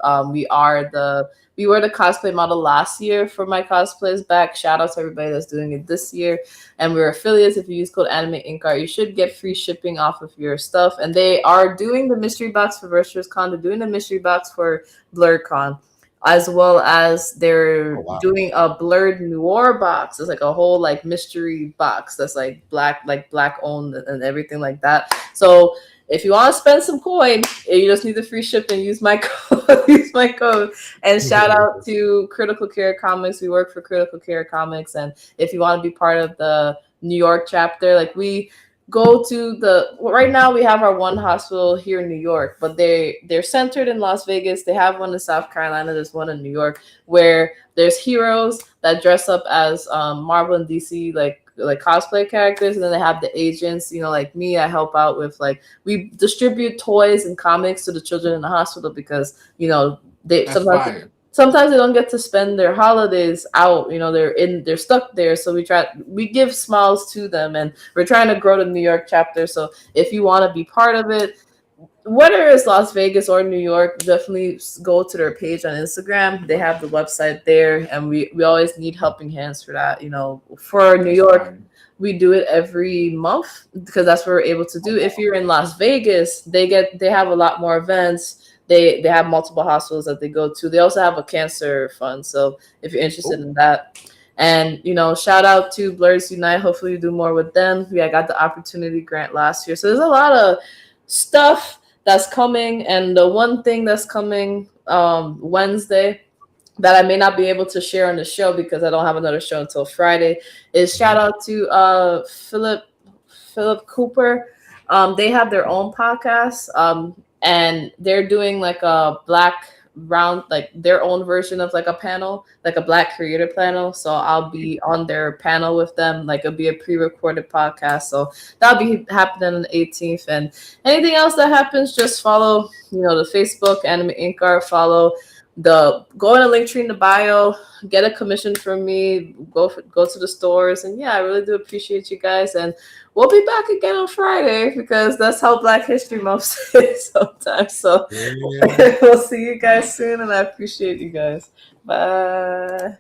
We were the cosplay model last year for my cosplays back. Shout out to everybody that's doing it this year. And we're affiliates. If you use code AnimeInkArt, you should get free shipping off of your stuff. And they are doing the mystery box for Virtuous Con. They're doing the mystery box for BlurCon, as well as they're Oh, wow. doing a Blurred Noir box. It's like a whole like mystery box that's like black owned and everything like that. So if you want to spend some coin, you just need the free shipping. Use my code. Use my code. And shout out to Critical Care Comics. We work for Critical Care Comics, and if you want to be part of the New York chapter. Like we go to right now we have our one hospital here in New York, but they're centered in Las Vegas. They have one in South Carolina. There's one in New York where there's heroes that dress up as Marvel and DC like cosplay characters, and then they have the agents. Like me, I help out with like we distribute toys and comics to the children in the hospital because they That's fire. sometimes they don't get to spend their holidays out. They're stuck there, so we give smiles to them, and we're trying to grow the New York chapter. So if you want to be part of it, whether it's Las Vegas or New York, definitely go to their page on Instagram. They have the website there, and we always need helping hands for that. For New That's York, fire. we do it every month because that's what we're able to do. If you're in Las Vegas, they have a lot more events. They have multiple hospitals that they go to. They also have a cancer fund. So if you're interested in that. And shout out to Blurs Unite. Hopefully you do more with them. I got the opportunity grant last year. So there's a lot of stuff that's coming. And the one thing that's coming Wednesday that I may not be able to share on the show because I don't have another show until Friday is shout out to Philip Cooper. They have their own podcast. And they're doing like a black round, like their own version of like a panel, like a black creator panel. So I'll be on their panel with them. Like it'll be a pre-recorded podcast. So that'll be happening on the 18th. And anything else that happens, just follow, the Facebook AnimeInkArt, follow go in a link tree in the bio, get a commission from me, go to the stores. And yeah, I really do appreciate you guys. And we'll be back again on Friday because that's how Black History Month is sometimes. So we'll see you guys soon, and I appreciate you guys. Bye.